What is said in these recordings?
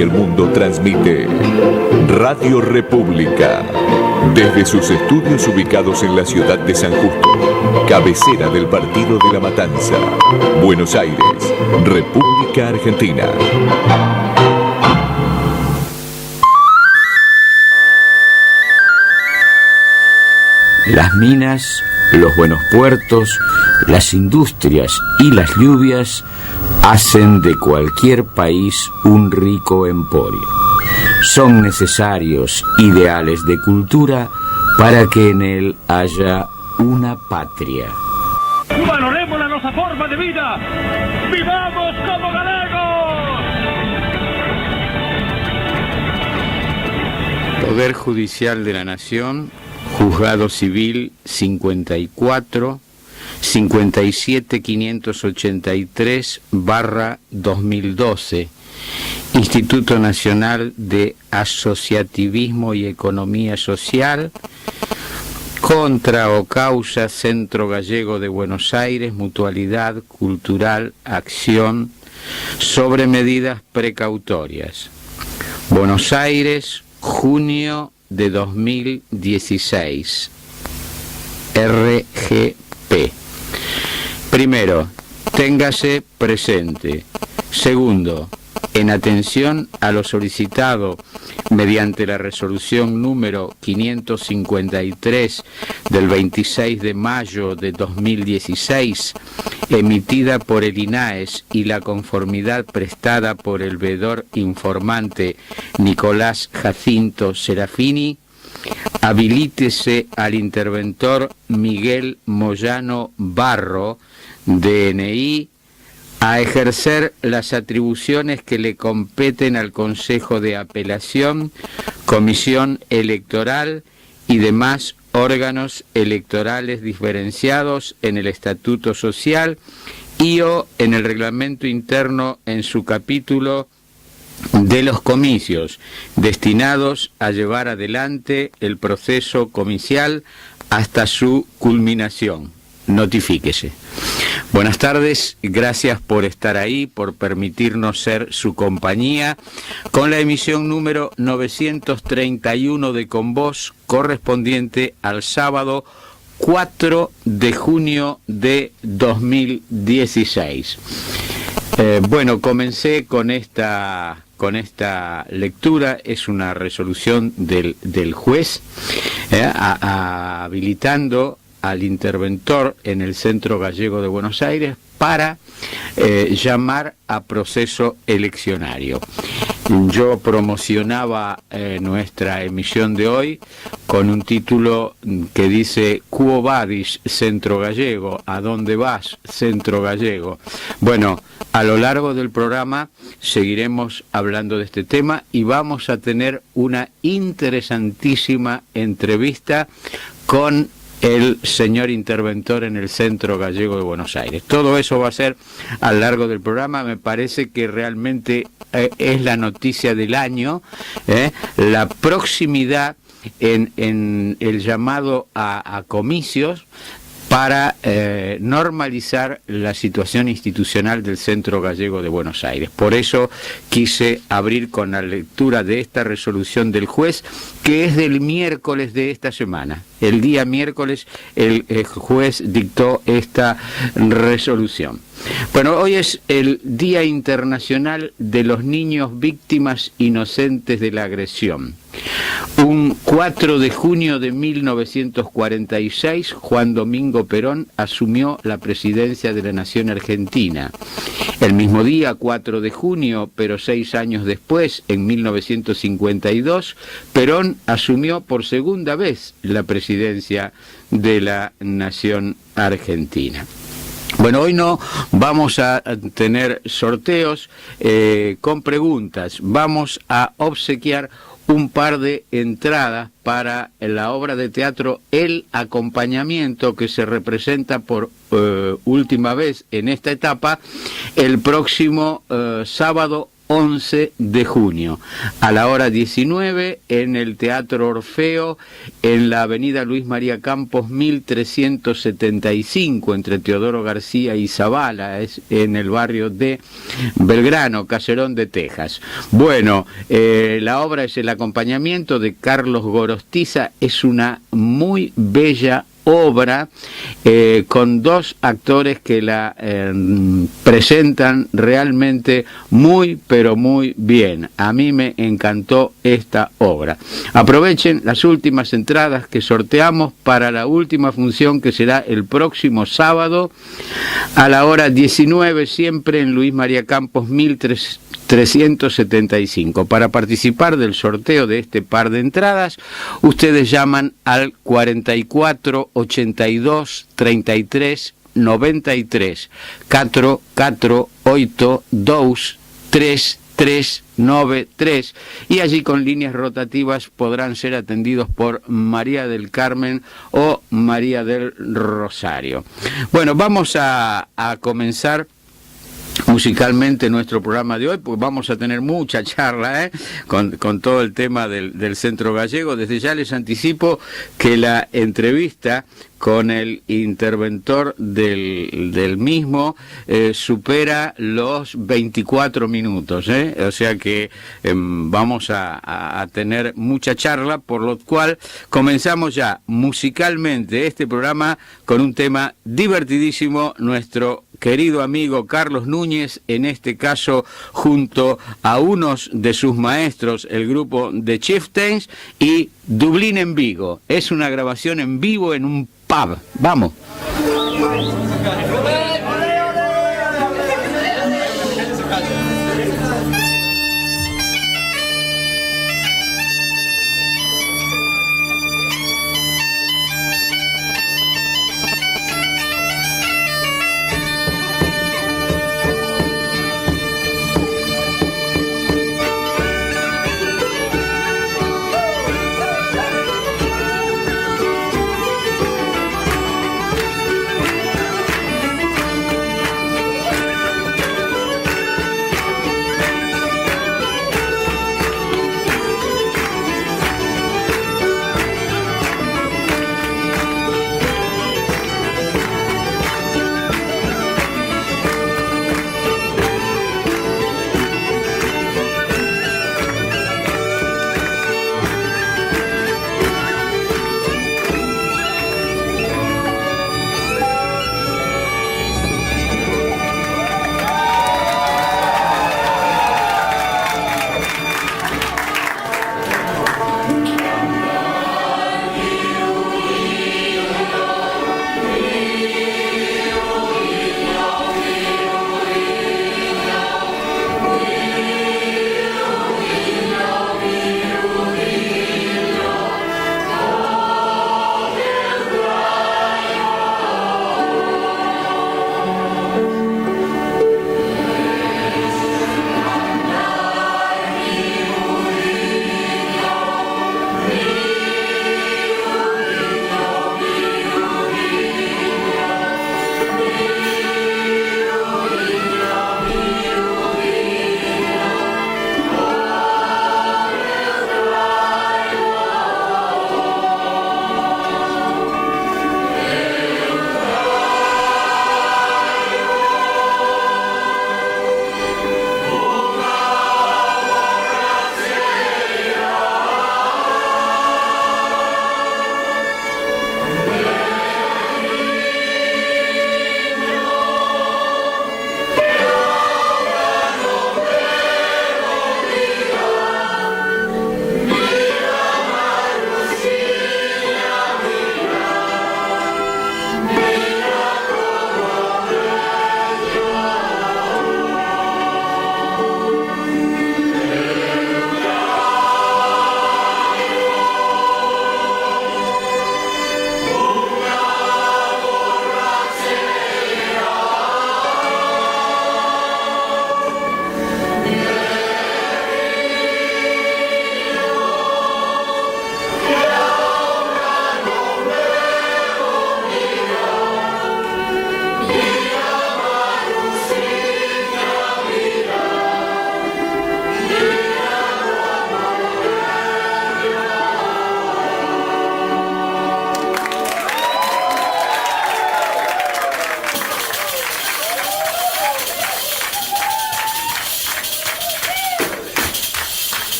El mundo transmite Radio República desde sus estudios ubicados en la ciudad de San Justo, cabecera del Partido de la Matanza, Buenos Aires, República Argentina. Las minas, los buenos puertos, las industrias y las lluvias hacen de cualquier país un rico emporio. Son necesarios ideales de cultura para que en él haya una patria. ¡Valoremos la nuestra forma de vida! ¡Vivamos como galegos! Poder Judicial de la Nación, Juzgado Civil 54, 57583/2012, Instituto Nacional de Asociativismo y Economía Social, contra o causa Centro Gallego de Buenos Aires, Mutualidad Cultural Acción, sobre medidas precautorias. Buenos Aires, junio de 2016. RGP. Primero, téngase presente. Segundo, en atención a lo solicitado mediante la resolución número 553 del 26 de mayo de 2016, emitida por el INAES y la conformidad prestada por el veedor informante Nicolás Jacinto Serafini, habilítese al interventor Miguel Moyano Barro, DNI, a ejercer las atribuciones que le competen al Consejo de Apelación, Comisión Electoral y demás órganos electorales diferenciados en el Estatuto Social y o en el Reglamento Interno en su capítulo de los comicios, destinados a llevar adelante el proceso comicial hasta su culminación. Notifíquese. Buenas tardes, gracias por estar ahí, por permitirnos ser su compañía con la emisión número 931 de Con Vos, correspondiente al sábado 4 de junio de 2016. Bueno, comencé con esta lectura. Es una resolución del juez habilitando al interventor en el Centro Gallego de Buenos Aires para llamar a proceso eleccionario. Yo promocionaba nuestra emisión de hoy con un título que dice Quo vadis, Centro Gallego? ¿A dónde vas, Centro Gallego? Bueno, a lo largo del programa seguiremos hablando de este tema y vamos a tener una interesantísima entrevista con el señor interventor en el Centro Gallego de Buenos Aires. Todo eso va a ser a lo largo del programa. Me parece que realmente es la noticia del año, la proximidad en el llamado a comicios para normalizar la situación institucional del Centro Gallego de Buenos Aires. Por eso quise abrir con la lectura de esta resolución del juez, que es del miércoles de esta semana. El día miércoles el juez dictó esta resolución. Bueno, hoy es el Día Internacional de los Niños Víctimas Inocentes de la Agresión. Un 4 de junio de 1946, Juan Domingo Perón asumió la presidencia de la Nación Argentina. El mismo día, 4 de junio, pero 6 años después, en 1952, Perón asumió por segunda vez la presidencia de la Nación Argentina. Bueno, hoy no vamos a tener sorteos con preguntas. Vamos a obsequiar un par de entradas para la obra de teatro El Acompañamiento, que se representa por última vez en esta etapa el próximo sábado 11 de junio, a la hora 19, en el Teatro Orfeo, en la avenida Luis María Campos 1375, entre Teodoro García y Zavala, es en el barrio de Belgrano, Caserón de Texas. Bueno, la obra es el acompañamiento de Carlos Gorostiza, es una muy bella obra con dos actores que la presentan realmente muy pero muy bien. A mí me encantó esta obra. Aprovechen las últimas entradas que sorteamos para la última función, que será el próximo sábado a la hora 19, siempre en Luis María Campos 1375. Para participar del sorteo de este par de entradas, ustedes llaman al 44 82 33 93 448 3393, y allí con líneas rotativas podrán ser atendidos por María del Carmen o María del Rosario. Bueno, vamos a comenzar musicalmente nuestro programa de hoy, porque vamos a tener mucha charla con todo el tema del Centro Gallego. Desde ya les anticipo que la entrevista con el interventor del mismo supera los 24 minutos, o sea que vamos a tener mucha charla, por lo cual comenzamos ya musicalmente este programa con un tema divertidísimo. Nuestro querido amigo Carlos Núñez, en este caso junto a unos de sus maestros, el grupo The Chieftains, y Dublín en Vigo. Es una grabación en vivo en un pub. Vamos. Thank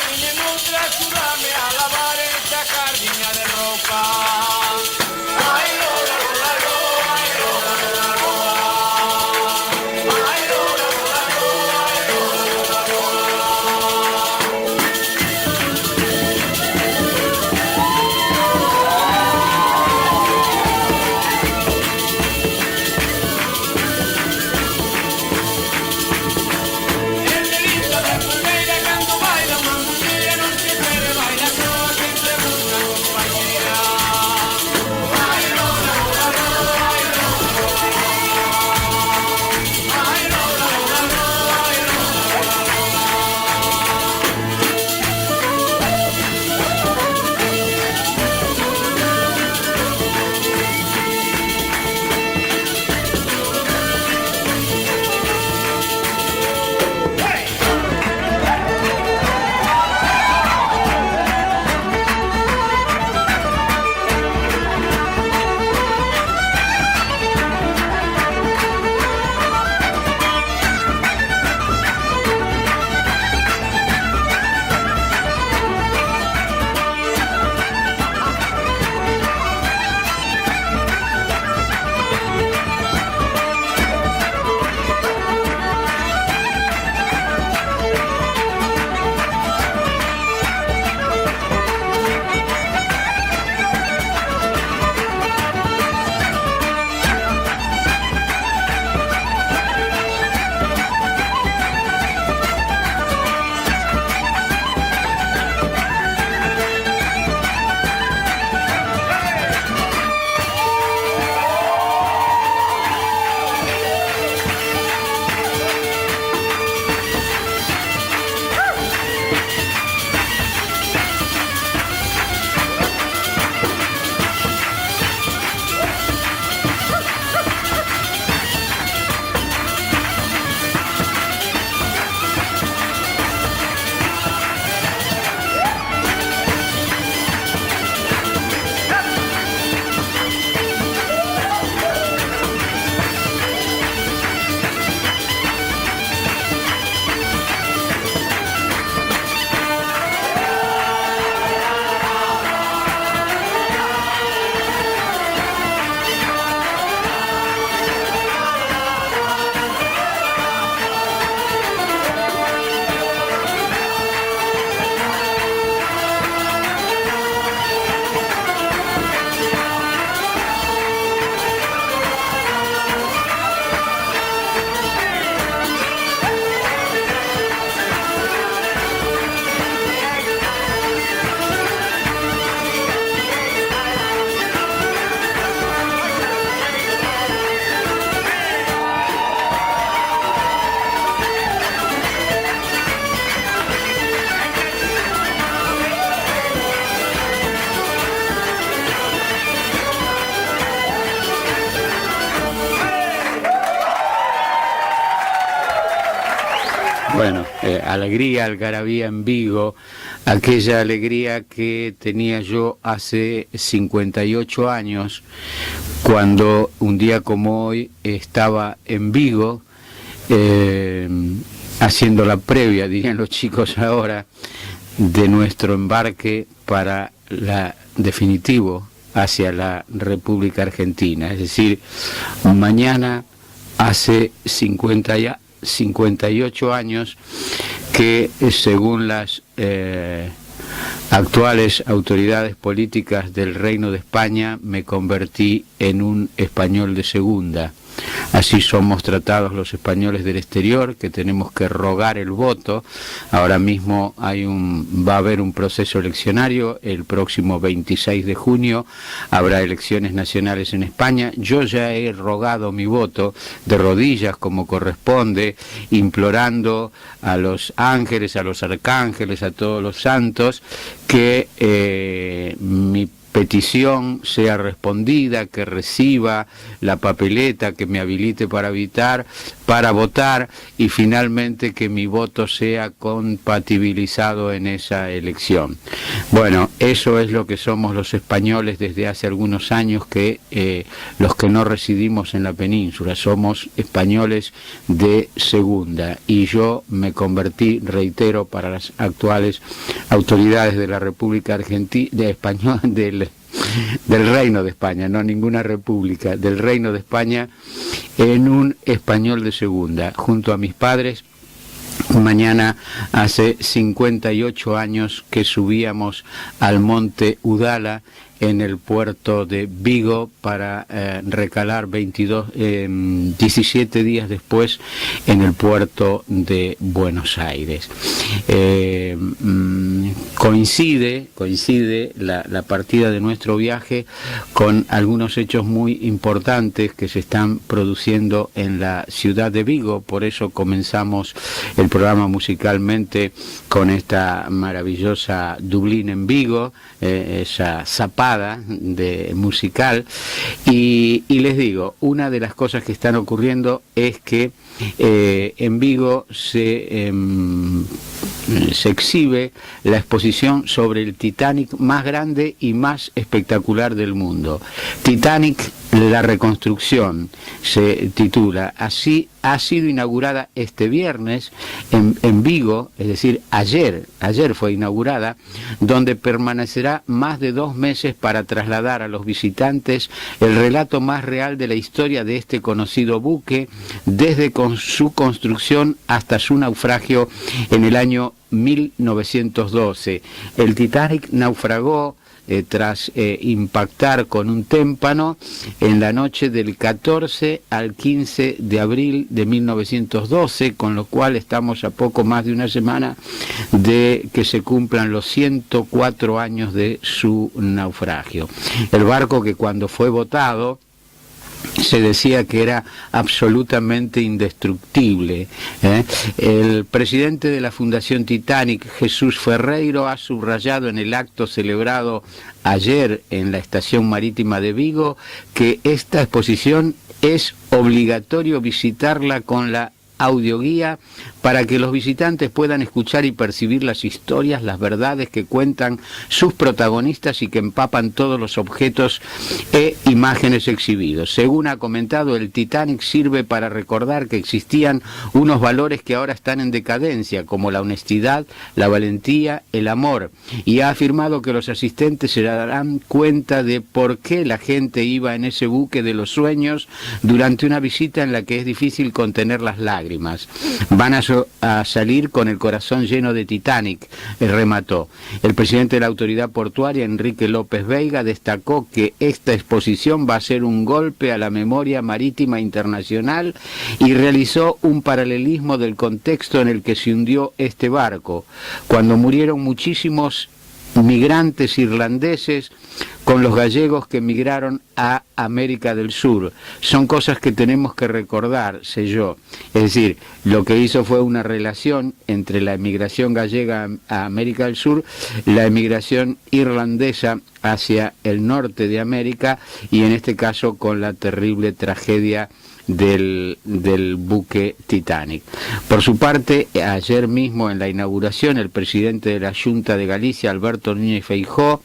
vine nutre, ayúdame a lavar esta cardiña de ropa. Ay, Lola, Lola, Lola, ay, Lola, Lola, Lola. Ay, Lola, Lola, Lola, ay, Lola, Lola, Bueno, alegría, algarabía en Vigo, aquella alegría que tenía yo hace 58 años, cuando un día como hoy estaba en Vigo, haciendo la previa, dirían los chicos ahora, de nuestro embarque para la definitivo hacia la República Argentina. Es decir, mañana hace 58 años que, según las actuales autoridades políticas del Reino de España, me convertí en un español de segunda. Así somos tratados los españoles del exterior, que tenemos que rogar el voto. Ahora mismo va a haber un proceso eleccionario, el próximo 26 de junio habrá elecciones nacionales en España. Yo ya he rogado mi voto de rodillas, como corresponde, implorando a los ángeles, a los arcángeles, a todos los santos, que mi petición sea respondida, que reciba la papeleta, que me habilite para votar y finalmente que mi voto sea compatibilizado en esa elección. Bueno, eso es lo que somos los españoles desde hace algunos años, que los que no residimos en la península, somos españoles de segunda, y yo me convertí, reitero, para las actuales autoridades de la República Argentina, del Reino de España, no ninguna república, del Reino de España, en un español de segunda, junto a mis padres. Mañana hace 58 años que subíamos al monte Udala en el puerto de Vigo para recalar 17 días después en el puerto de Buenos Aires. Coincide la partida de nuestro viaje con algunos hechos muy importantes que se están produciendo en la ciudad de Vigo. Por eso comenzamos el programa musicalmente con esta maravillosa Dublín en Vigo, esa zapada de musical, y les digo, una de las cosas que están ocurriendo es que en Vigo se exhibe la exposición sobre el Titanic más grande y más espectacular del mundo. Titanic, la reconstrucción, se titula. Así ha sido inaugurada este viernes en Vigo, es decir, ayer fue inaugurada, donde permanecerá más de 2 meses para trasladar a los visitantes el relato más real de la historia de este conocido buque, desde su construcción hasta su naufragio en el año 1912. El Titanic naufragó tras impactar con un témpano en la noche del 14 al 15 de abril de 1912, con lo cual estamos a poco más de una semana de que se cumplan los 104 años de su naufragio. El barco, que cuando fue botado se decía que era absolutamente indestructible. El presidente de la Fundación Titanic, Jesús Ferreiro, ha subrayado en el acto celebrado ayer en la estación marítima de Vigo que esta exposición es obligatorio visitarla con la audioguía para que los visitantes puedan escuchar y percibir las historias, las verdades que cuentan sus protagonistas y que empapan todos los objetos e imágenes exhibidos. Según ha comentado, el Titanic sirve para recordar que existían unos valores que ahora están en decadencia, como la honestidad, la valentía, el amor, y ha afirmado que los asistentes se darán cuenta de por qué la gente iba en ese buque de los sueños durante una visita en la que es difícil contener las lágrimas. Van a salir con el corazón lleno de Titanic, remató. El presidente de la autoridad portuaria, Enrique López Veiga, destacó que esta exposición va a ser un golpe a la memoria marítima internacional y realizó un paralelismo del contexto en el que se hundió este barco, cuando murieron muchísimos migrantes irlandeses con los gallegos que emigraron a América del Sur. Son cosas que tenemos que recordar, sé yo. Es decir, lo que hizo fue una relación entre la emigración gallega a América del Sur, la emigración irlandesa hacia el norte de América, y en este caso con la terrible tragedia del buque Titanic. Por su parte, ayer mismo en la inauguración, el presidente de la Junta de Galicia, Alberto Núñez Feijóo,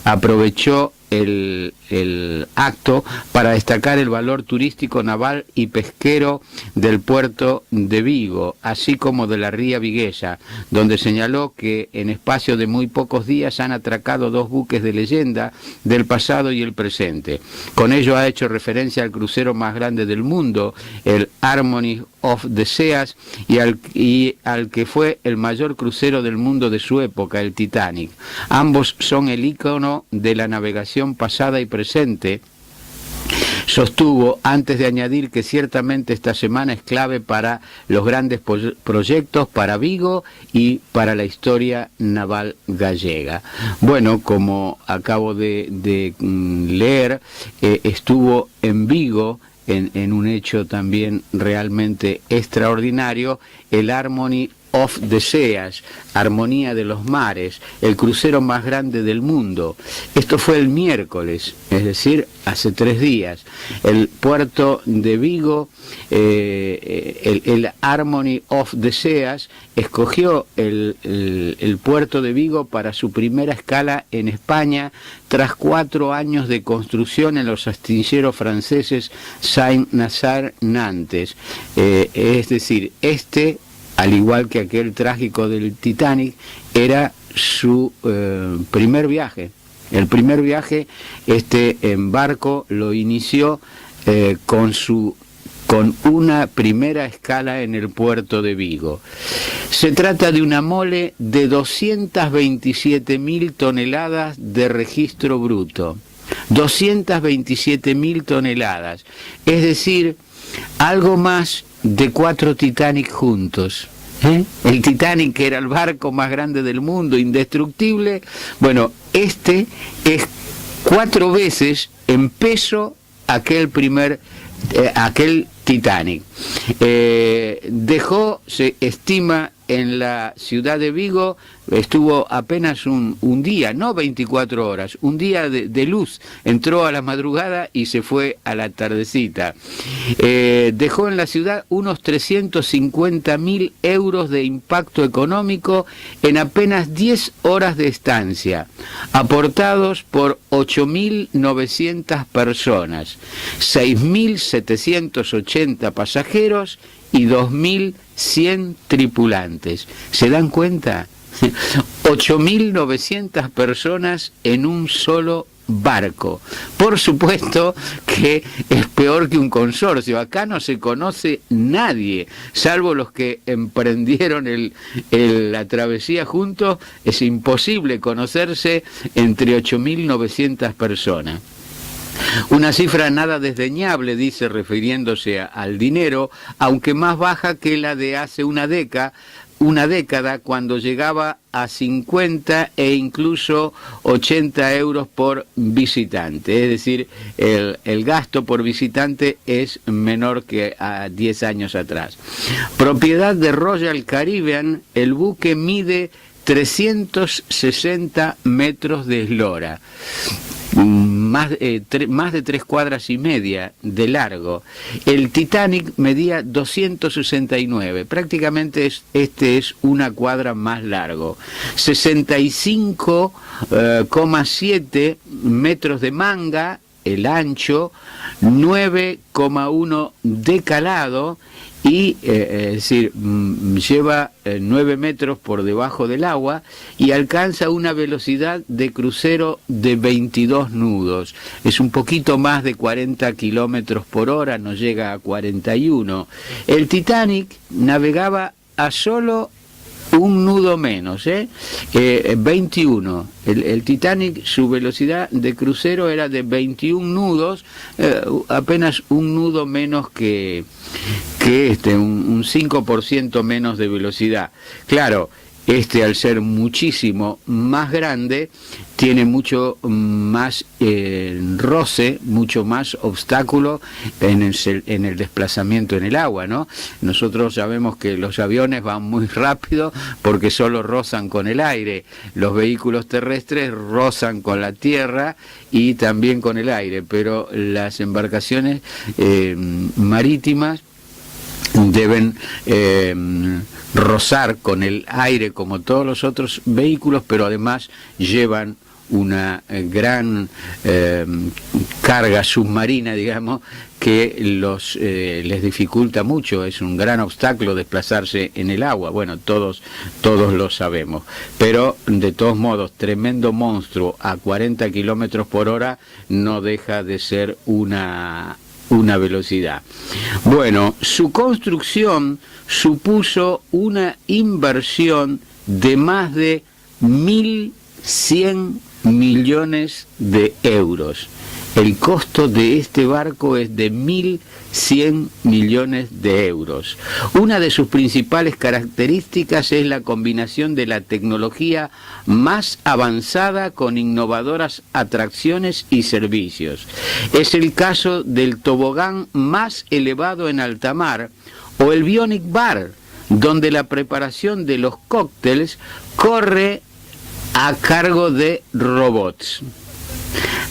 aprovechó el acto para destacar el valor turístico, naval y pesquero del puerto de Vigo, así como de la ría viguesa, donde señaló que en espacio de muy pocos días han atracado 2 buques de leyenda del pasado y el presente. Con ello ha hecho referencia al crucero más grande del mundo, el Harmony of the Seas, y al que fue el mayor crucero del mundo de su época, el Titanic. Ambos son el ícono de la navegación pasada y presente. Sostuvo, antes de añadir que ciertamente esta semana es clave para los grandes proyectos, para Vigo y para la historia naval gallega. Bueno, como acabo de leer, estuvo en Vigo, en un hecho también realmente extraordinario, el Harmony of the Seas, Armonía de los Mares, el crucero más grande del mundo. Esto fue el miércoles, es decir, hace 3 días. El puerto de Vigo, el Harmony of the Seas, escogió el puerto de Vigo para su primera escala en España tras 4 años de construcción en los astilleros franceses Saint-Nazaire Nantes. Es decir, al igual que aquel trágico del Titanic, era su primer viaje. El primer viaje, en barco, lo inició con una primera escala en el puerto de Vigo. Se trata de una mole de 227.000 toneladas de registro bruto. 227.000 toneladas, es decir, algo más de 4 Titanic juntos. El Titanic, que era el barco más grande del mundo, indestructible, bueno, es 4 veces en peso aquel Titanic. Dejó, se estima, en la ciudad de Vigo, estuvo apenas un día, no 24 horas, un día de luz. Entró a la madrugada y se fue a la tardecita. Dejó en la ciudad unos 350.000 euros de impacto económico en apenas 10 horas de estancia, aportados por 8.900 personas, 6.780 pasajeros y 2.100 tripulantes. ¿Se dan cuenta? 8.900 personas en un solo barco. Por supuesto que es peor que un consorcio. Acá no se conoce nadie, salvo los que emprendieron la travesía juntos. Es imposible conocerse entre 8.900 personas. Una cifra nada desdeñable, dice, refiriéndose al dinero, aunque más baja que la de hace una década, cuando llegaba a 50 e incluso 80 euros por visitante. Es decir, el gasto por visitante es menor que a 10 años atrás. Propiedad de Royal Caribbean, el buque mide 360 metros de eslora. Más de 3 cuadras y media de largo. El Titanic medía 269, prácticamente este es 1 cuadra más largo. 65,7 metros de manga, el ancho, 9,1 de calado, y es decir, lleva 9 metros por debajo del agua y alcanza una velocidad de crucero de 22 nudos. Es un poquito más de 40 kilómetros por hora, no llega a 41. El Titanic navegaba a solo un nudo menos, 21. El Titanic, su velocidad de crucero era de 21 nudos, apenas un nudo menos que un 5% menos de velocidad. Claro, al ser muchísimo más grande, tiene mucho más roce, mucho más obstáculo en el desplazamiento en el agua, ¿no? Nosotros sabemos que los aviones van muy rápido porque solo rozan con el aire. Los vehículos terrestres rozan con la tierra y también con el aire, pero las embarcaciones marítimas deben rozar con el aire como todos los otros vehículos, pero además llevan una gran carga submarina, digamos, que les dificulta mucho. Es un gran obstáculo desplazarse en el agua. Bueno, todos lo sabemos, pero de todos modos, tremendo monstruo a 40 kilómetros por hora no deja de ser una velocidad. Bueno, su construcción supuso una inversión de más de 1.100 millones de euros. El costo de este barco es de 1.100 millones de euros. Una de sus principales características es la combinación de la tecnología más avanzada con innovadoras atracciones y servicios. Es el caso del tobogán más elevado en alta mar o el Bionic Bar, donde la preparación de los cócteles corre a cargo de robots.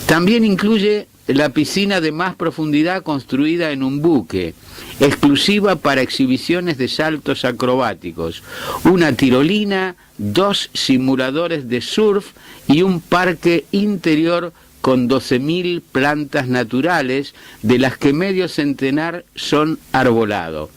También incluye la piscina de más profundidad construida en un buque, exclusiva para exhibiciones de saltos acrobáticos, una tirolina, 2 simuladores de surf y un parque interior con 12.000 plantas naturales, de las que medio centenar son arbolado.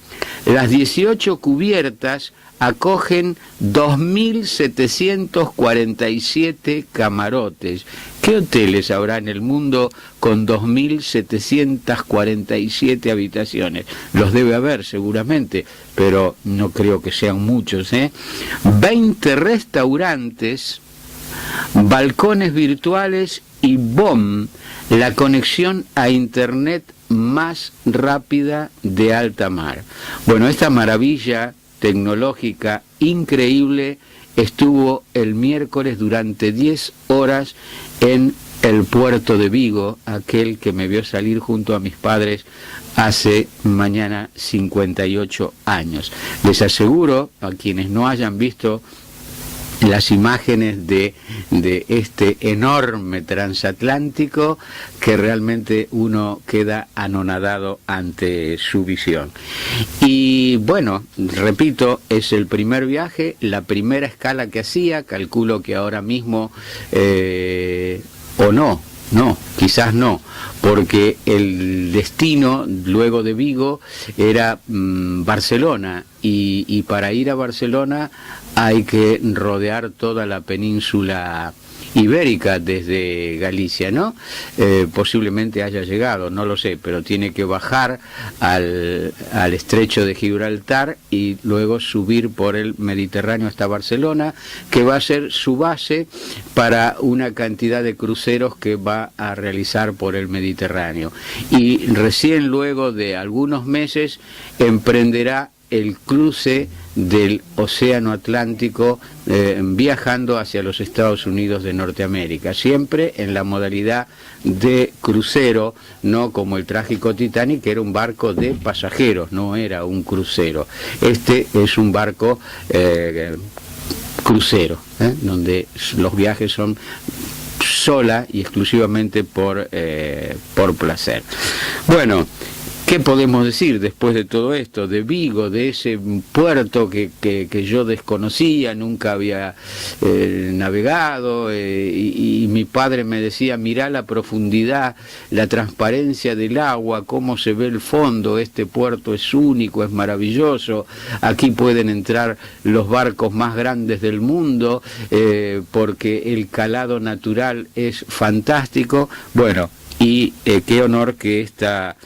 Las 18 cubiertas acogen 2.747 camarotes. ¿Qué hoteles habrá en el mundo con 2.747 habitaciones? Los debe haber seguramente, pero no creo que sean muchos, 20 restaurantes, balcones virtuales y BOM, la conexión a Internet más rápida de alta mar. Bueno, esta maravilla tecnológica increíble estuvo el miércoles durante 10 horas en el puerto de Vigo, aquel que me vio salir junto a mis padres hace mañana 58 años. Les aseguro a quienes no hayan visto las imágenes de este enorme transatlántico, que realmente uno queda anonadado ante su visión. Y bueno, repito, es el primer viaje, la primera escala que hacía, calculo que ahora mismo, o no, quizás no, porque el destino luego de Vigo era Barcelona, y para ir a Barcelona hay que rodear toda la península ibérica desde Galicia, ¿no? Posiblemente haya llegado, no lo sé, pero tiene que bajar al estrecho de Gibraltar y luego subir por el Mediterráneo hasta Barcelona, que va a ser su base para una cantidad de cruceros que va a realizar por el Mediterráneo. Y recién luego de algunos meses emprenderá el cruce del Océano Atlántico, viajando hacia los Estados Unidos de Norteamérica, siempre en la modalidad de crucero, no como el trágico Titanic, que era un barco de pasajeros, no era un crucero. Este es un barco crucero, donde los viajes son sola y exclusivamente por placer. Bueno, ¿qué podemos decir después de todo esto? De Vigo, de ese puerto que yo desconocía, nunca había navegado, y mi padre me decía, mirá la profundidad, la transparencia del agua, cómo se ve el fondo, este puerto es único, es maravilloso, aquí pueden entrar los barcos más grandes del mundo, porque el calado natural es fantástico. Bueno, y qué honor que esta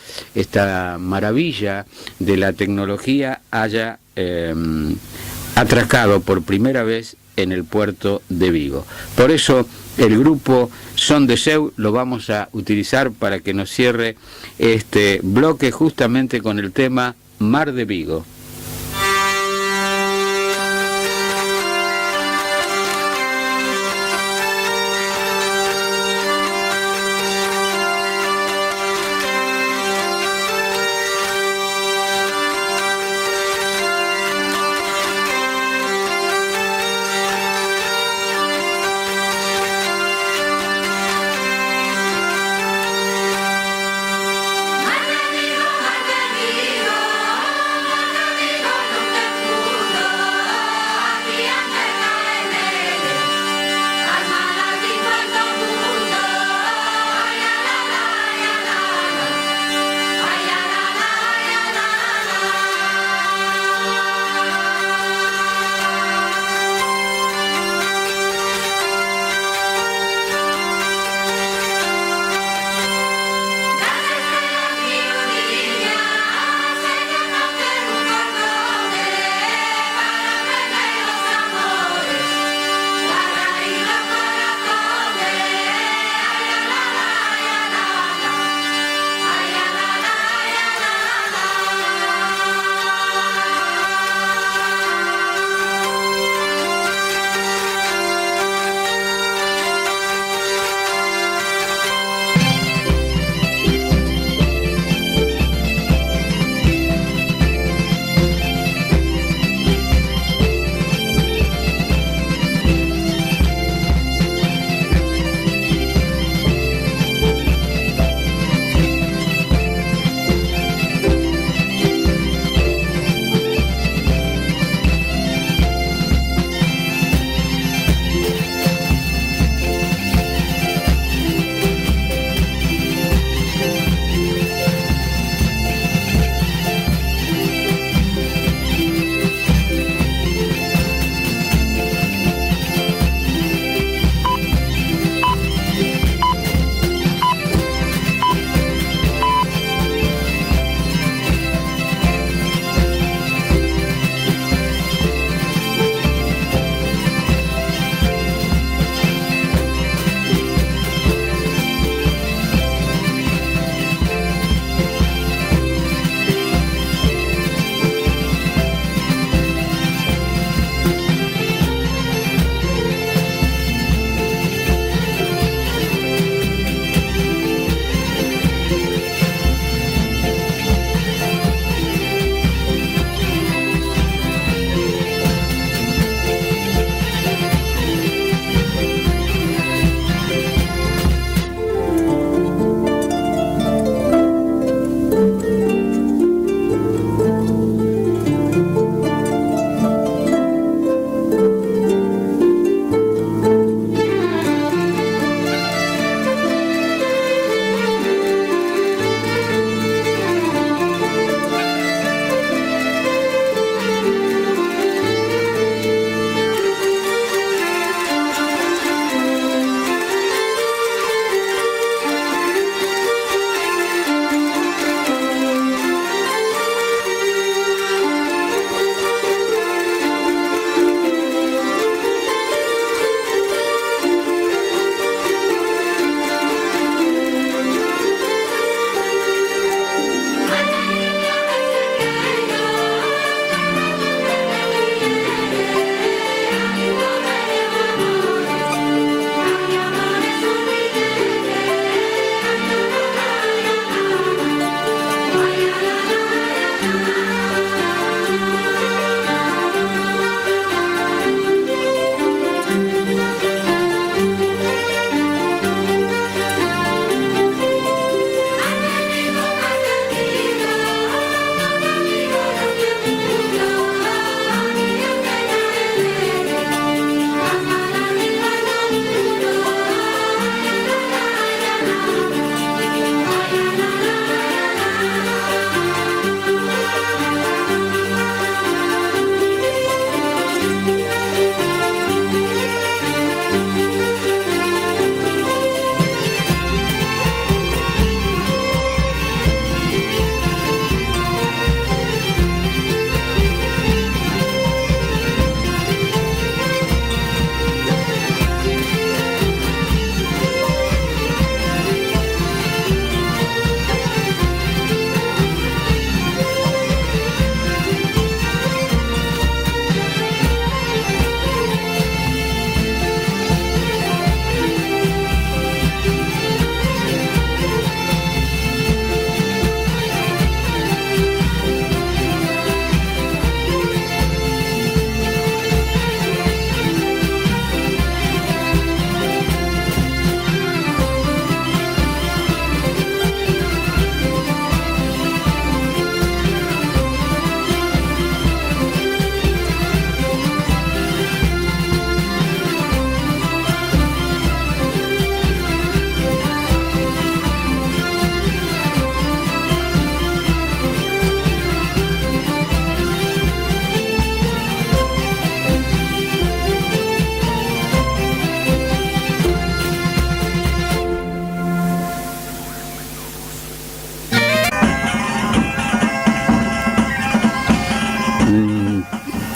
maravilla de la tecnología haya atracado por primera vez en el puerto de Vigo. Por eso el grupo Son de Seu lo vamos a utilizar para que nos cierre este bloque justamente con el tema Mar de Vigo. Mar de Vigo,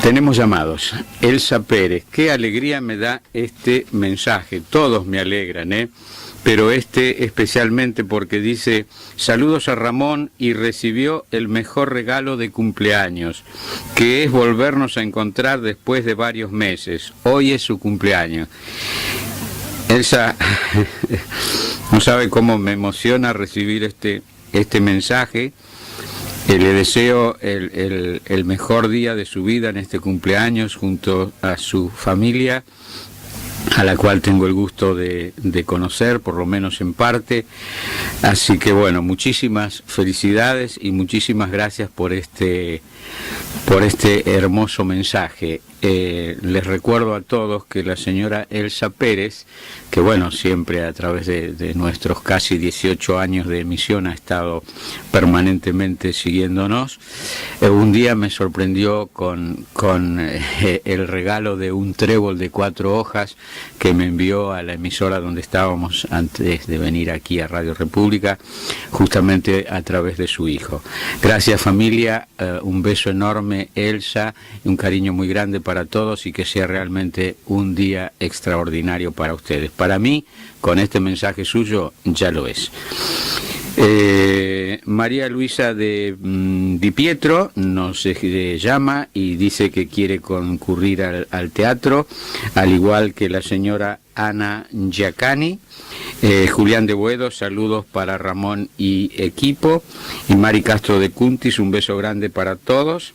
Tenemos llamados. Elsa Pérez, qué alegría me da este mensaje. Todos me alegran, pero este especialmente porque dice: saludos a Ramón y recibió el mejor regalo de cumpleaños, que es volvernos a encontrar después de varios meses. Hoy es su cumpleaños. Elsa, no sabe cómo me emociona recibir este mensaje. Le deseo el mejor día de su vida en este cumpleaños junto a su familia, a la cual tengo el gusto de conocer, por lo menos en parte. Así que bueno, muchísimas felicidades y muchísimas gracias por este hermoso mensaje. Les recuerdo a todos que la señora Elsa Pérez, que bueno, siempre a través de nuestros casi 18 años de emisión ha estado permanentemente siguiéndonos, un día me sorprendió con el regalo de un trébol de 4 hojas que me envió a la emisora donde estábamos antes de venir aquí a Radio República, justamente a través de su hijo. Gracias, familia, un beso enorme, Elsa, un cariño muy grande para todos y que sea realmente un día extraordinario para ustedes. Para mí, con este mensaje suyo, ya lo es. María Luisa de Di Pietro nos llama y dice que quiere concurrir al teatro, al igual que la señora Ana Giacani. Julián de Buedo, saludos para Ramón y equipo. Y Mari Castro de Cuntis, un beso grande para todos.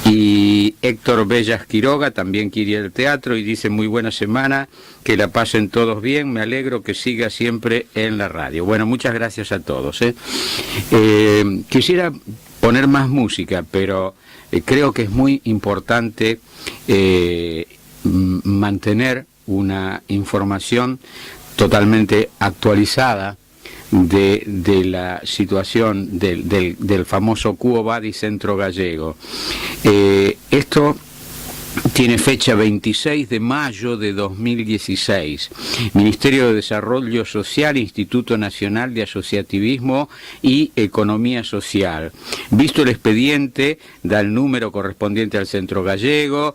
Y Héctor Bellas Quiroga también quiere ir al teatro y dice: muy buena semana, que la pasen todos bien, me alegro que siga siempre en la radio. Bueno, muchas gracias a todos. Quisiera poner más música, pero creo que es muy importante mantener una información totalmente actualizada de la situación del famoso Quo Vadis Centro Gallego. Esto tiene fecha 26 de mayo de 2016. Ministerio de Desarrollo Social, Instituto Nacional de Asociativismo y Economía Social. Visto el expediente, da el número correspondiente al Centro Gallego,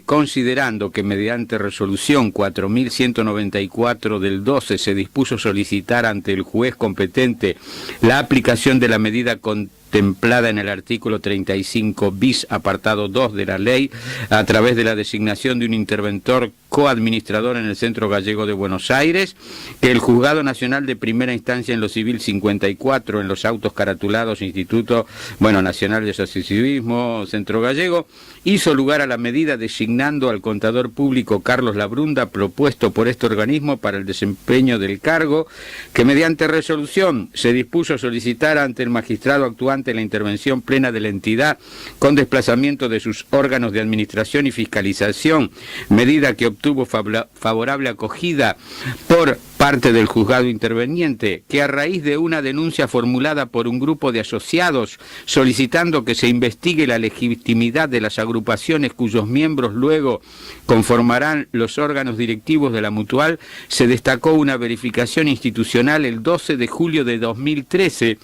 considerando que mediante resolución 4194 del 12 se dispuso solicitar ante el juez competente la aplicación de la medida contemplada en el artículo 35 bis apartado 2 de la ley a través de la designación de un interventor coadministrador en el Centro Gallego de Buenos Aires, que el Juzgado Nacional de Primera Instancia en lo Civil 54 en los autos caratulados Instituto Nacional de Asociativismo Centro Gallego hizo lugar a la medida designando al contador público Carlos Labrunda propuesto por este organismo para el desempeño del cargo, que mediante resolución se dispuso solicitar ante el magistrado actuante la intervención plena de la entidad con desplazamiento de sus órganos de administración y fiscalización, medida que obtuvo favorable acogida por parte del juzgado interveniente, que a raíz de una denuncia formulada por un grupo de asociados solicitando que se investigue la legitimidad de las agrupaciones cuyos miembros luego conformarán los órganos directivos de la Mutual, se destacó una verificación institucional el 12 de julio de 2013,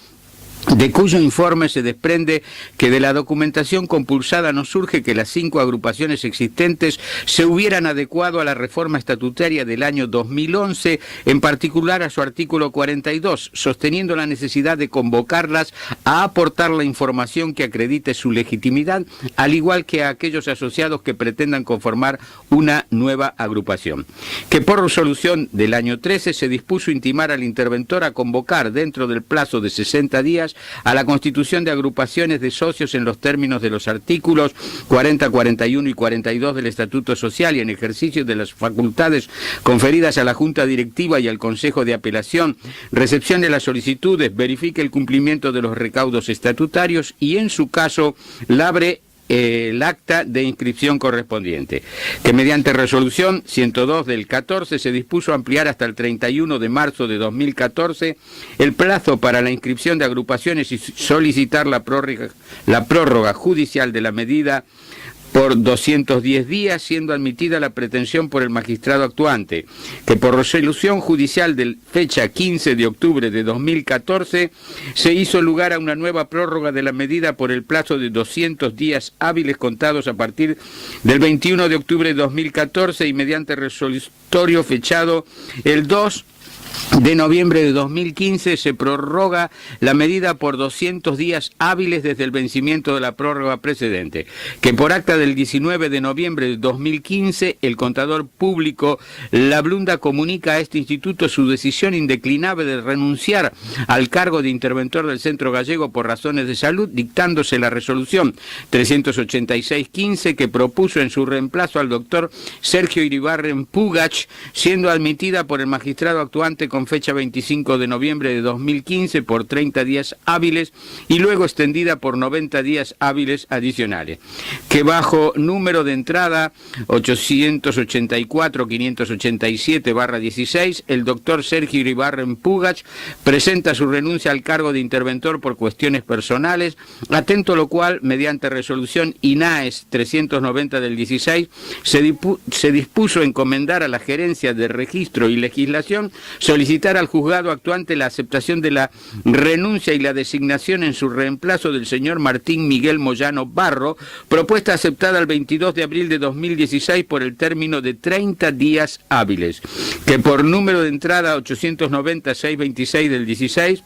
de cuyo informe se desprende que de la documentación compulsada no surge que las 5 agrupaciones existentes se hubieran adecuado a la reforma estatutaria del año 2011, en particular a su artículo 42, sosteniendo la necesidad de convocarlas a aportar la información que acredite su legitimidad, al igual que a aquellos asociados que pretendan conformar una nueva agrupación. Que por resolución del año 13 se dispuso intimar al interventor a convocar dentro del plazo de 60 días a la constitución de agrupaciones de socios en los términos de los artículos 40, 41 y 42 del Estatuto Social y en ejercicio de las facultades conferidas a la Junta Directiva y al Consejo de Apelación, recepción de las solicitudes, verifique el cumplimiento de los recaudos estatutarios y en su caso labre el acta de inscripción correspondiente, que mediante resolución 102 del 14 se dispuso ampliar hasta el 31 de marzo de 2014 el plazo para la inscripción de agrupaciones y solicitar la prórroga judicial de la medida por 210 días, siendo admitida la pretensión por el magistrado actuante, que por resolución judicial de fecha 15 de octubre de 2014 se hizo lugar a una nueva prórroga de la medida por el plazo de 200 días hábiles contados a partir del 21 de octubre de 2014 y mediante resolutorio fechado el 2 de noviembre de 2015 se prorroga la medida por 200 días hábiles desde el vencimiento de la prórroga precedente, que por acta del 19 de noviembre de 2015 el contador público La Blunda comunica a este instituto su decisión indeclinable de renunciar al cargo de interventor del Centro Gallego por razones de salud, dictándose la resolución 386-15 que propuso en su reemplazo al doctor Sergio Iribarren Pugach, siendo admitida por el magistrado actuante con fecha 25 de noviembre de 2015 por 30 días hábiles y luego extendida por 90 días hábiles adicionales, que bajo número de entrada 884-587-16, el doctor Sergio Iribarren Pugach presenta su renuncia al cargo de interventor por cuestiones personales, atento a lo cual, mediante resolución INAES 390 del 16, se dispuso encomendar a la Gerencia de Registro y Legislación solicitar al juzgado actuante la aceptación de la renuncia y la designación en su reemplazo del señor Martín Miguel Moyano Barro, propuesta aceptada el 22 de abril de 2016 por el término de 30 días hábiles, que por número de entrada 890-626 del 16,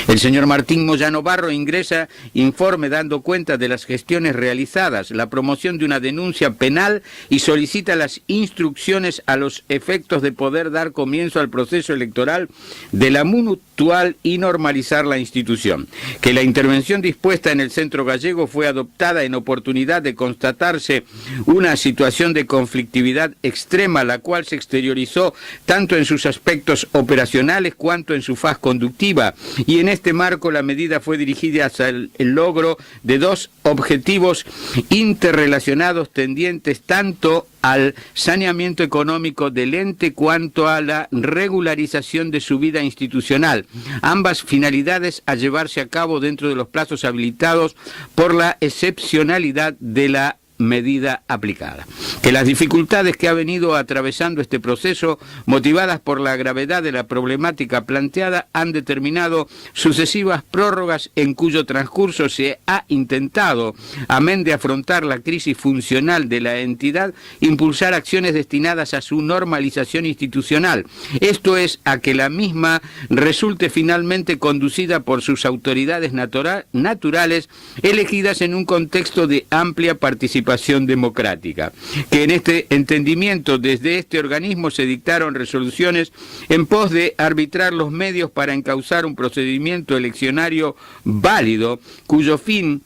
el señor Martín Moyano Barro ingresa informe dando cuenta de las gestiones realizadas, la promoción de una denuncia penal y solicita las instrucciones a los efectos de poder dar comienzo al proceso electoral de la Mutual y normalizar la institución. Que la intervención dispuesta en el Centro Gallego fue adoptada en oportunidad de constatarse una situación de conflictividad extrema, la cual se exteriorizó tanto en sus aspectos operacionales cuanto en su faz conductiva, y en este marco la medida fue dirigida hacia el logro de dos objetivos interrelacionados tendientes tanto al saneamiento económico del ente cuanto a la regularización de su vida institucional, ambas finalidades a llevarse a cabo dentro de los plazos habilitados por la excepcionalidad de la medida aplicada. Que las dificultades que ha venido atravesando este proceso, motivadas por la gravedad de la problemática planteada, han determinado sucesivas prórrogas en cuyo transcurso se ha intentado, amén de afrontar la crisis funcional de la entidad, impulsar acciones destinadas a su normalización institucional, esto es, a que la misma resulte finalmente conducida por sus autoridades naturales, elegidas en un contexto de amplia participación democrática. Que en este entendimiento desde este organismo se dictaron resoluciones en pos de arbitrar los medios para encauzar un procedimiento eleccionario válido, cuyo fin,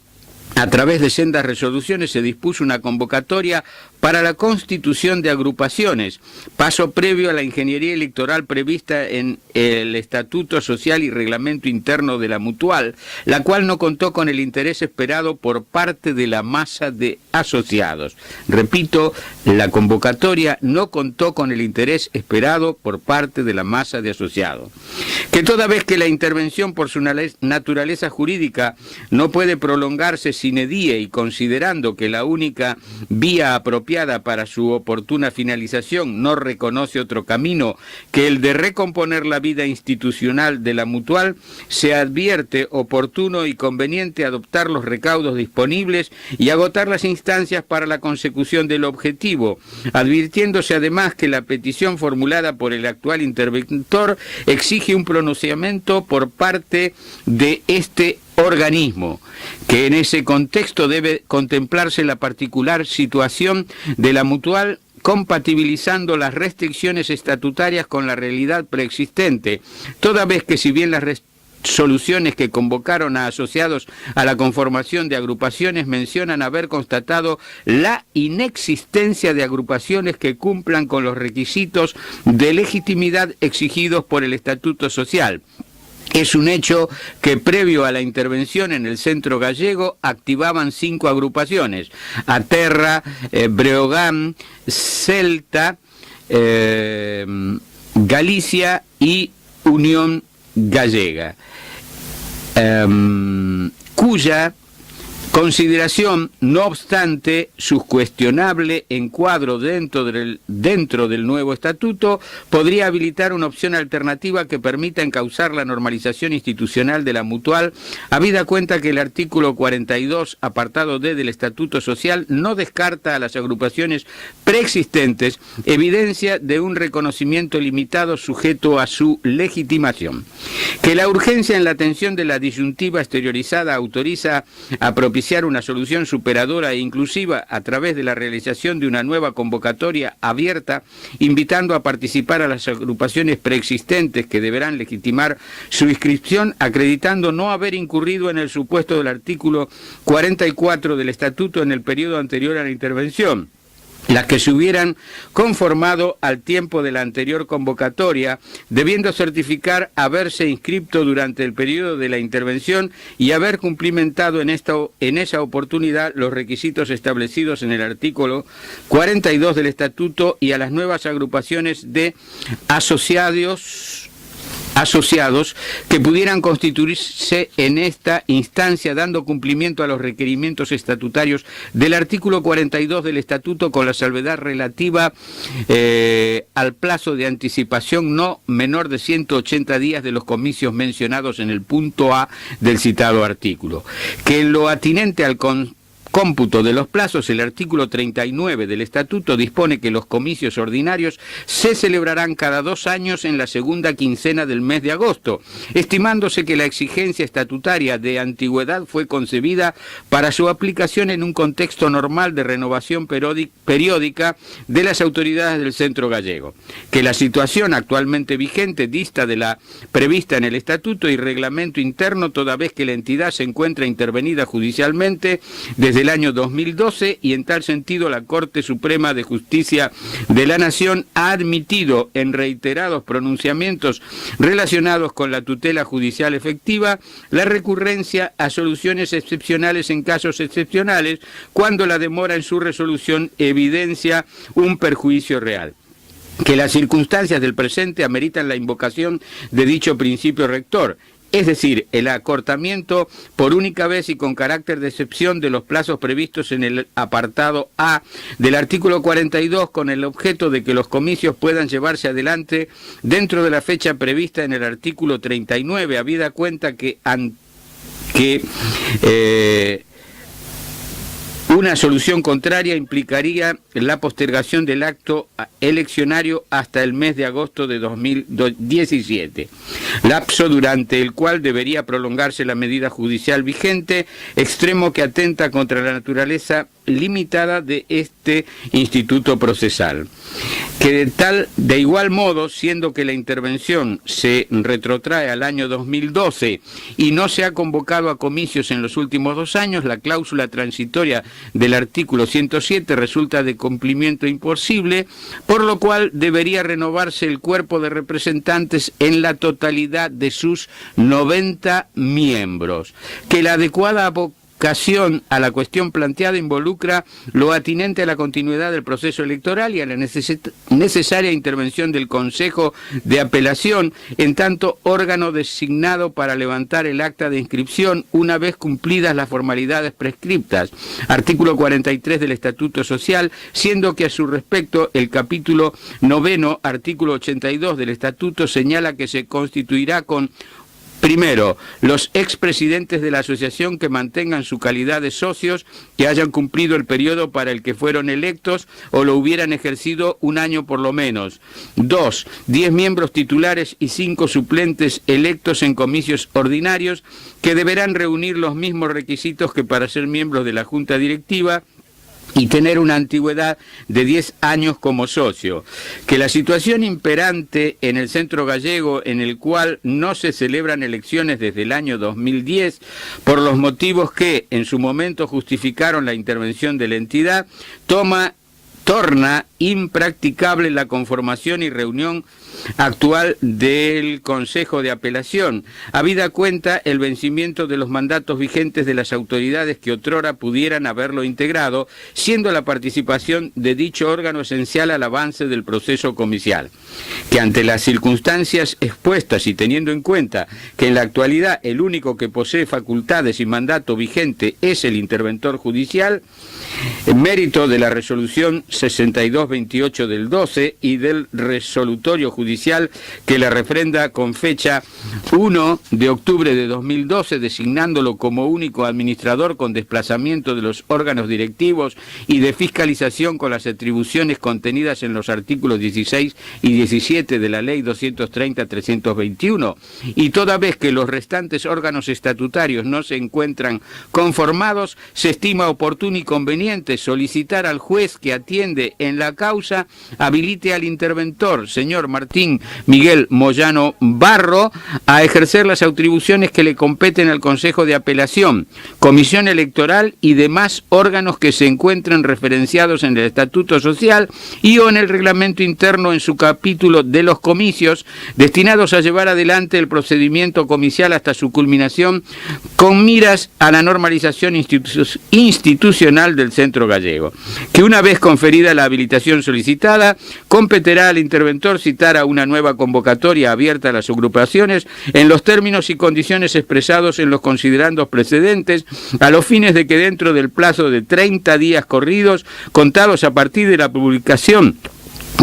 a través de sendas resoluciones, se dispuso una convocatoria para la constitución de agrupaciones, paso previo a la ingeniería electoral prevista en el Estatuto Social y Reglamento Interno de la Mutual, la cual no contó con el interés esperado por parte de la masa de asociados. Repito, la convocatoria no contó con el interés esperado por parte de la masa de asociados. Que toda vez que la intervención por su naturaleza jurídica no puede prolongarse sine die y considerando que la única vía apropiada para su oportuna finalización no reconoce otro camino que el de recomponer la vida institucional de la Mutual, se advierte oportuno y conveniente adoptar los recaudos disponibles y agotar las instancias para la consecución del objetivo, advirtiéndose además que la petición formulada por el actual interventor exige un pronunciamiento por parte de este organismo, que en ese contexto debe contemplarse la particular situación de la Mutual, compatibilizando las restricciones estatutarias con la realidad preexistente, toda vez que si bien las resoluciones que convocaron a asociados a la conformación de agrupaciones mencionan haber constatado la inexistencia de agrupaciones que cumplan con los requisitos de legitimidad exigidos por el Estatuto Social. Es un hecho que previo a la intervención en el Centro Gallego activaban 5 agrupaciones: Aterra, Breogán, Celta, Galicia y Unión Gallega, cuya Consideración, no obstante, su cuestionable encuadro dentro del nuevo estatuto podría habilitar una opción alternativa que permita encauzar la normalización institucional de la mutual, habida cuenta que el artículo 42, apartado D del Estatuto Social, no descarta a las agrupaciones preexistentes evidencia de un reconocimiento limitado sujeto a su legitimación. Que la urgencia en la atención de la disyuntiva exteriorizada autoriza a propiciar una solución superadora e inclusiva a través de la realización de una nueva convocatoria abierta, invitando a participar a las agrupaciones preexistentes que deberán legitimar su inscripción, acreditando no haber incurrido en el supuesto del artículo 44 del Estatuto en el periodo anterior a la intervención, las que se hubieran conformado al tiempo de la anterior convocatoria, debiendo certificar haberse inscrito durante el periodo de la intervención y haber cumplimentado en esa oportunidad los requisitos establecidos en el artículo 42 del Estatuto, y a las nuevas agrupaciones de asociados que pudieran constituirse en esta instancia, dando cumplimiento a los requerimientos estatutarios del artículo 42 del Estatuto, con la salvedad relativa al plazo de anticipación no menor de 180 días de los comicios mencionados en el punto A del citado artículo. Que en lo atinente al cómputo de los plazos, el artículo 39 del Estatuto dispone que los comicios ordinarios se celebrarán cada 2 años en la segunda quincena del mes de agosto, estimándose que la exigencia estatutaria de antigüedad fue concebida para su aplicación en un contexto normal de renovación periódica de las autoridades del centro gallego. Que la situación actualmente vigente dista de la prevista en el Estatuto y reglamento interno, toda vez que la entidad se encuentra intervenida judicialmente desde el año 2012, y en tal sentido la Corte Suprema de Justicia de la Nación ha admitido en reiterados pronunciamientos relacionados con la tutela judicial efectiva la recurrencia a soluciones excepcionales en casos excepcionales, cuando la demora en su resolución evidencia un perjuicio real. Que las circunstancias del presente ameritan la invocación de dicho principio rector, es decir, el acortamiento por única vez y con carácter de excepción de los plazos previstos en el apartado A del artículo 42, con el objeto de que los comicios puedan llevarse adelante dentro de la fecha prevista en el artículo 39, habida cuenta que una solución contraria implicaría la postergación del acto eleccionario hasta el mes de agosto de 2017, lapso durante el cual debería prolongarse la medida judicial vigente, extremo que atenta contra la naturaleza limitada de este instituto procesal. Que de igual modo, siendo que la intervención se retrotrae al año 2012 y no se ha convocado a comicios en los últimos 2 años, la cláusula transitoria del artículo 107 resulta de cumplimiento imposible, por lo cual debería renovarse el cuerpo de representantes en la totalidad de sus 90 miembros. Que la adecuada ocasión a la cuestión planteada involucra lo atinente a la continuidad del proceso electoral y a la necesaria intervención del Consejo de Apelación, en tanto órgano designado para levantar el acta de inscripción una vez cumplidas las formalidades prescriptas. Artículo 43 del Estatuto Social, siendo que a su respecto el capítulo 9, artículo 82 del Estatuto señala que se constituirá con: primero, los expresidentes de la asociación que mantengan su calidad de socios, que hayan cumplido el periodo para el que fueron electos o lo hubieran ejercido 1 año por lo menos. 2, 10 miembros titulares y 5 suplentes electos en comicios ordinarios, que deberán reunir los mismos requisitos que para ser miembros de la Junta Directiva y tener una antigüedad de 10 años como socio. Que la situación imperante en el centro gallego, en el cual no se celebran elecciones desde el año 2010, por los motivos que en su momento justificaron la intervención de la entidad, toma torna impracticable la conformación y reunión actual del Consejo de Apelación, habida cuenta el vencimiento de los mandatos vigentes de las autoridades que otrora pudieran haberlo integrado, siendo la participación de dicho órgano esencial al avance del proceso comicial. Que ante las circunstancias expuestas y teniendo en cuenta que en la actualidad el único que posee facultades y mandato vigente es el interventor judicial, en mérito de la resolución 6228 del 12 y del resolutorio judicial que la refrenda con fecha 1 de octubre de 2012, designándolo como único administrador con desplazamiento de los órganos directivos y de fiscalización con las atribuciones contenidas en los artículos 16 y 17 de la Ley 230-321, y toda vez que los restantes órganos estatutarios no se encuentran conformados, se estima oportuno y conveniente solicitar al juez que atiende en la causa habilite al interventor, señor Martín Miguel Moyano Barro, a ejercer las atribuciones que le competen al Consejo de Apelación, Comisión Electoral y demás órganos que se encuentren referenciados en el Estatuto Social y o en el reglamento interno en su capítulo de los comicios, destinados a llevar adelante el procedimiento comicial hasta su culminación con miras a la normalización institucional del Centro Gallego, que una vez conferida la habilitación solicitada, competerá al interventor citar a una nueva convocatoria abierta a las agrupaciones en los términos y condiciones expresados en los considerandos precedentes, a los fines de que dentro del plazo de 30 días corridos, contados a partir de la publicación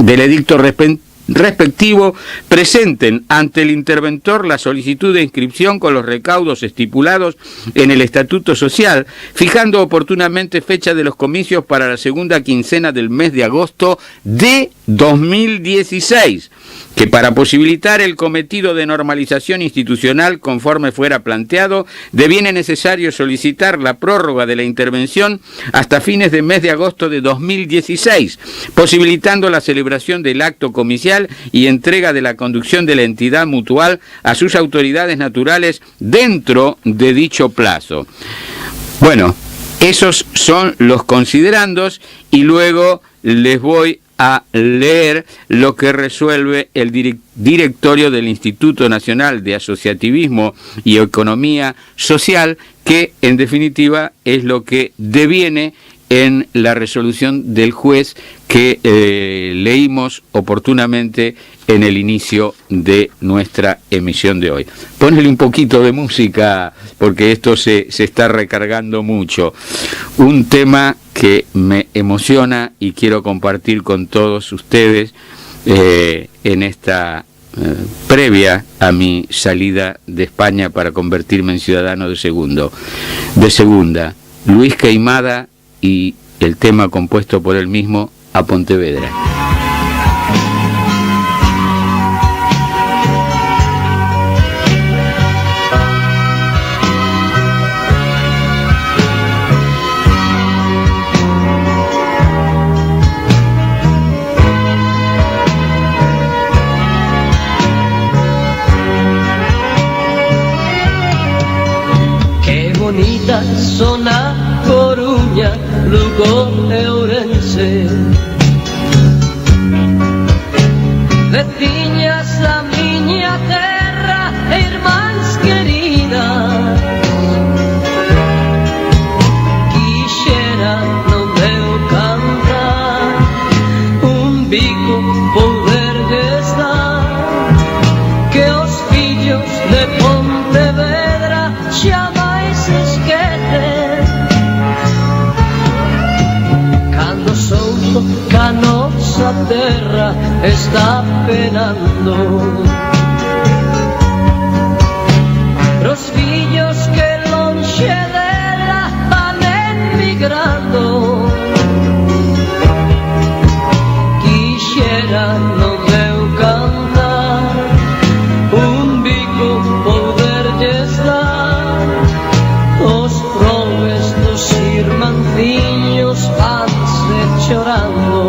del edicto respectivo, presenten ante el interventor la solicitud de inscripción con los recaudos estipulados en el Estatuto Social, fijando oportunamente fecha de los comicios para la segunda quincena del mes de agosto de 2016, que para posibilitar el cometido de normalización institucional conforme fuera planteado, deviene necesario solicitar la prórroga de la intervención hasta fines del mes de agosto de 2016, posibilitando la celebración del acto comicial y entrega de la conducción de la entidad mutual a sus autoridades naturales dentro de dicho plazo. Bueno, esos son los considerandos y luego les voy a leer lo que resuelve el directorio del Instituto Nacional de Asociativismo y Economía Social, que en definitiva es lo que deviene en la resolución del juez que leímos oportunamente en el inicio de nuestra emisión de hoy. Ponle un poquito de música porque esto se está recargando mucho. Un tema que me emociona y quiero compartir con todos ustedes en esta previa a mi salida de España para convertirme en ciudadano de segunda. Luis Queimada y el tema compuesto por él mismo, A Pontevedra. Qué bonita zona Coruña, Lugo e Ourense, veciñas a miña terra e irmáns queridas, quixera no meu cantar un bico poderlles dar, que os fillos de Pontevedra xamais esquecen. Ca nosa terra está penando, pros fillos que lonxe dela van emigrando, quixera no meu cantar un bico poderlles dar, os probes dos irmanciños vanse chorando.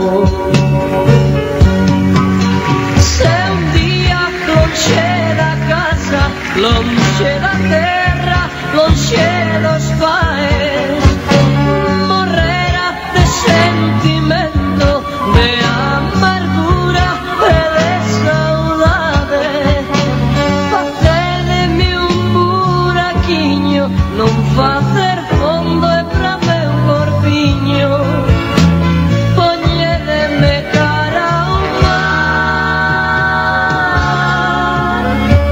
Se un día facer fondo e pra meu corpiño poñédeme cara ao mar.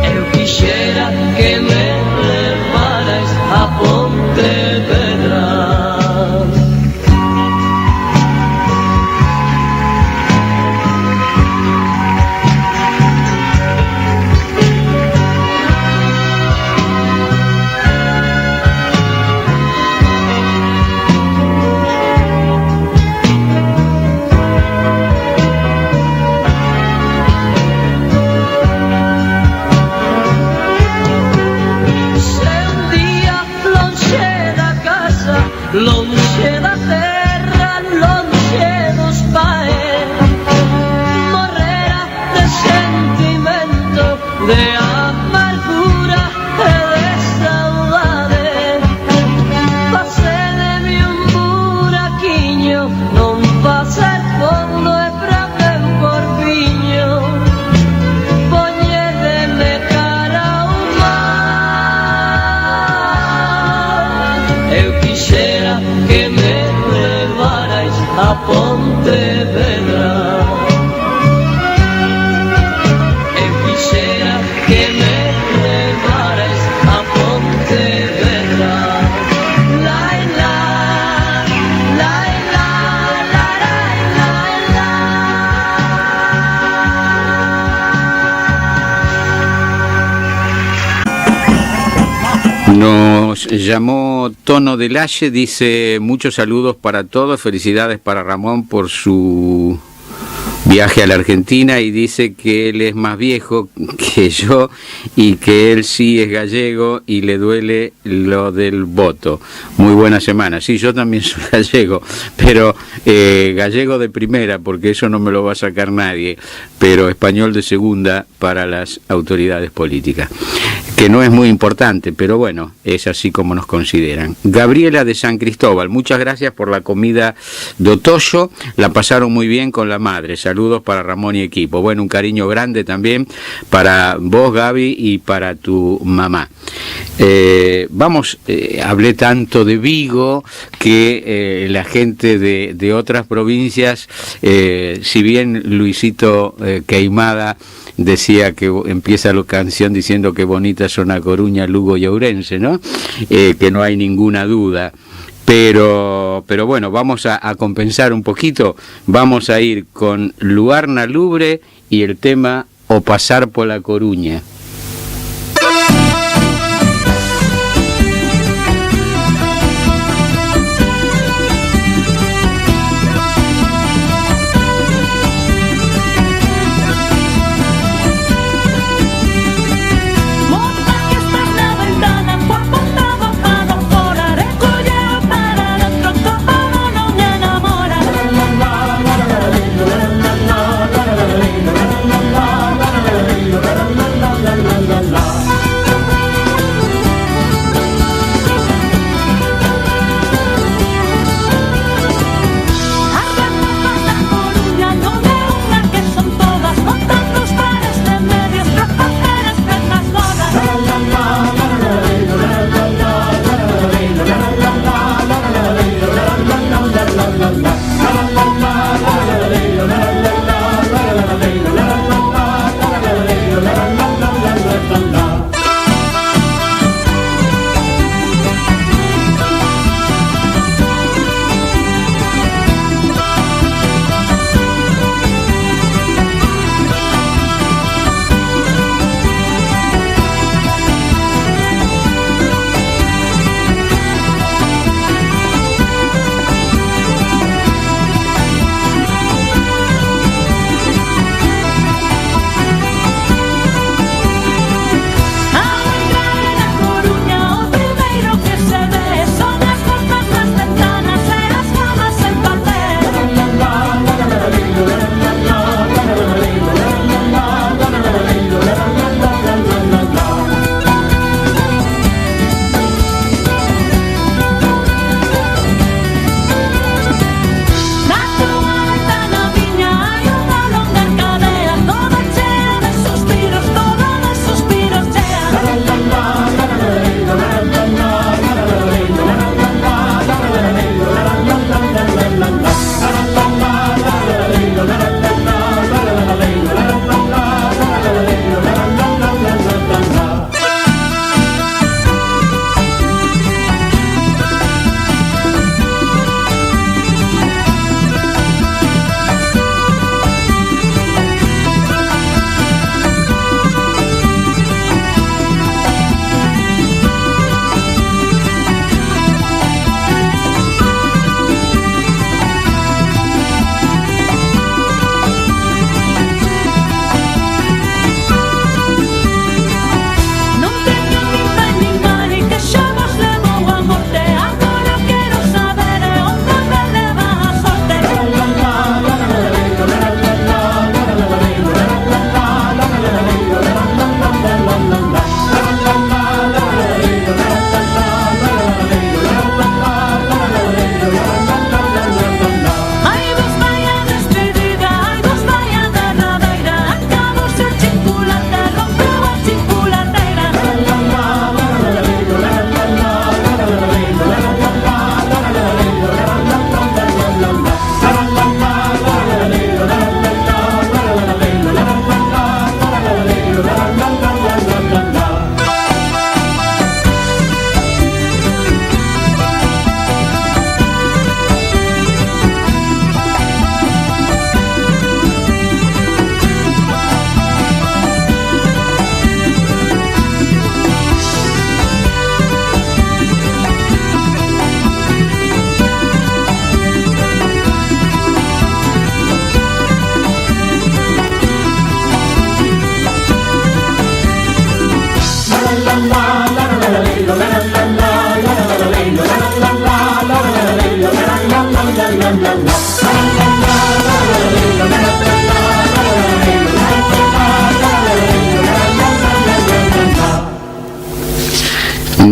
Eu quixera que me levarais a Pontevedra. Lonxe da terra, lonxe dos pais, morrera de sentimento, de amargura e de saudade. Facedeme un buraquiño, non facer fondo e pra meu corpiño poñédeme cara ao mar. Eu quixera que me levarais a Pontevedra. Eu quixera que me levarais a Pontevedra. Lai, la, lai, la, la, lai, lai, la. Nos llamó Tono del Aye, dice muchos saludos para todos, felicidades para Ramón por su viaje a la Argentina y dice que él es más viejo que yo y que él sí es gallego y le duele lo del voto. Muy buena semana. Sí, yo también soy gallego, pero gallego de primera, porque eso no me lo va a sacar nadie, pero español de segunda para las autoridades políticas, que no es muy importante, pero bueno, es así como nos consideran. Gabriela de San Cristóbal, muchas gracias por la comida de Otoyo, la pasaron muy bien con la madre, saludos para Ramón y equipo. Bueno, un cariño grande también para vos, Gaby, y para tu mamá. Hablé tanto de Vigo que la gente de otras provincias, si bien Luisito Queimada decía que empieza la canción diciendo que bonitas son A Coruña, Lugo y Ourense, ¿no? Que no hay ninguna duda. Pero bueno, vamos a compensar un poquito. Vamos a ir con Luarna Lubre y el tema O pasar por La Coruña. La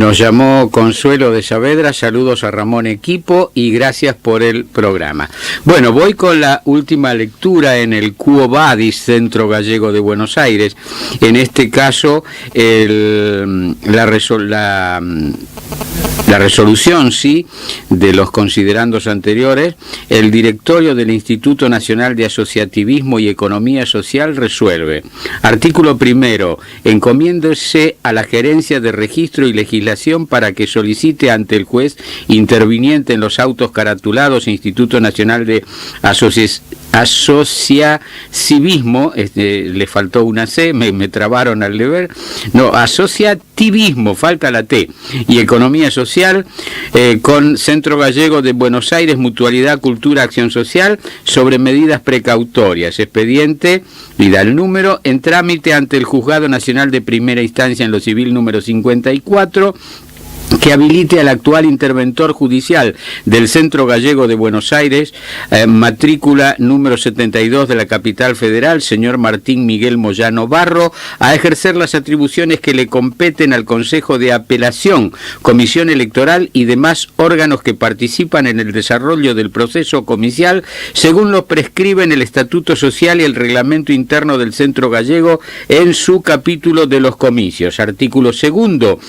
Nos llamó Consuelo de Saavedra, saludos a Ramón Equipo y gracias por el programa. Bueno, voy con la última lectura en el Quo Vadis, Centro Gallego de Buenos Aires. En este caso, la resolución, sí, de los considerandos anteriores, el directorio del Instituto Nacional de Asociativismo y Economía Social resuelve. Artículo primero, encomiéndese a la Gerencia de Registro y Legislación para que solicite ante el juez interviniente en los autos caratulados Instituto Nacional de Asociativismo, le faltó una C, me trabaron al deber, no, asociativismo, falta la T, y Economía Social, con Centro Gallego de Buenos Aires, Mutualidad, Cultura, Acción Social, sobre medidas precautorias, expediente, y da el número, en trámite ante el Juzgado Nacional de Primera Instancia en lo Civil número 54, que habilite al actual interventor judicial del Centro Gallego de Buenos Aires, matrícula número 72 de la capital federal, señor Martín Miguel Moyano Barro, a ejercer las atribuciones que le competen al Consejo de Apelación, Comisión Electoral y demás órganos que participan en el desarrollo del proceso comicial, según lo prescriben el Estatuto Social y el Reglamento Interno del Centro Gallego en su capítulo de los comicios. Artículo segundo,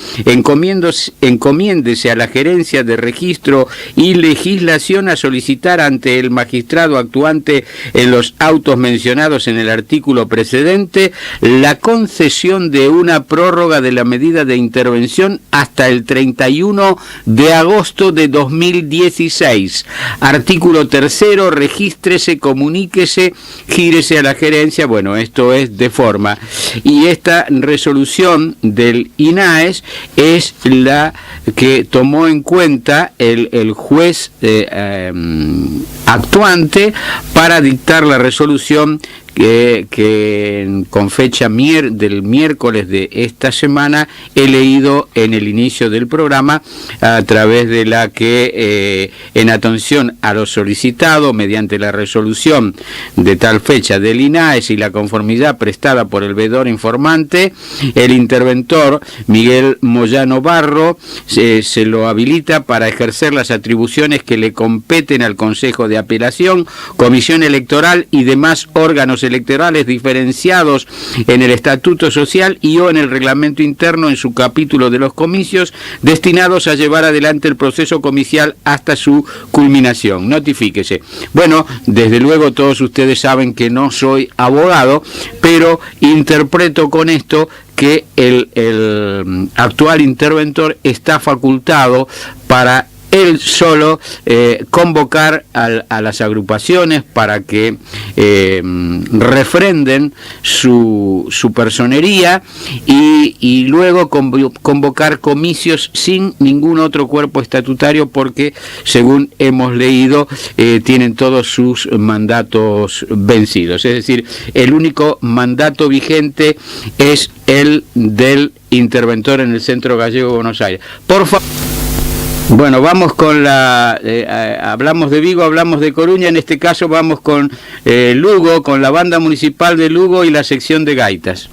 encomiéndese a la Gerencia de Registro y Legislación a solicitar ante el magistrado actuante en los autos mencionados en el artículo precedente la concesión de una prórroga de la medida de intervención hasta el 31 de agosto de 2016. Artículo tercero, regístrese, comuníquese, gírese a la gerencia. Bueno, esto es de forma. Y esta resolución del INAES es la que tomó en cuenta el juez actuante para dictar la resolución que con fecha del miércoles de esta semana he leído en el inicio del programa, a través de la que, en atención a lo solicitado mediante la resolución de tal fecha del INAES y la conformidad prestada por el veedor informante, el interventor Miguel Moyano Barro se lo habilita para ejercer las atribuciones que le competen al Consejo de Apelación, Comisión Electoral y demás órganos electorales diferenciados en el Estatuto Social y o en el Reglamento Interno en su capítulo de los comicios, destinados a llevar adelante el proceso comicial hasta su culminación. Notifíquese. Bueno, desde luego todos ustedes saben que no soy abogado, pero interpreto con esto que el actual interventor está facultado para él solo convocar a las agrupaciones para que refrenden su personería y luego convocar comicios sin ningún otro cuerpo estatutario, porque según hemos leído tienen todos sus mandatos vencidos. Es decir, el único mandato vigente es el del interventor en el Centro Gallego de Buenos Aires. Por favor. Bueno, vamos con hablamos de Vigo, hablamos de Coruña, en este caso vamos con Lugo, con la banda municipal de Lugo y la sección de gaitas.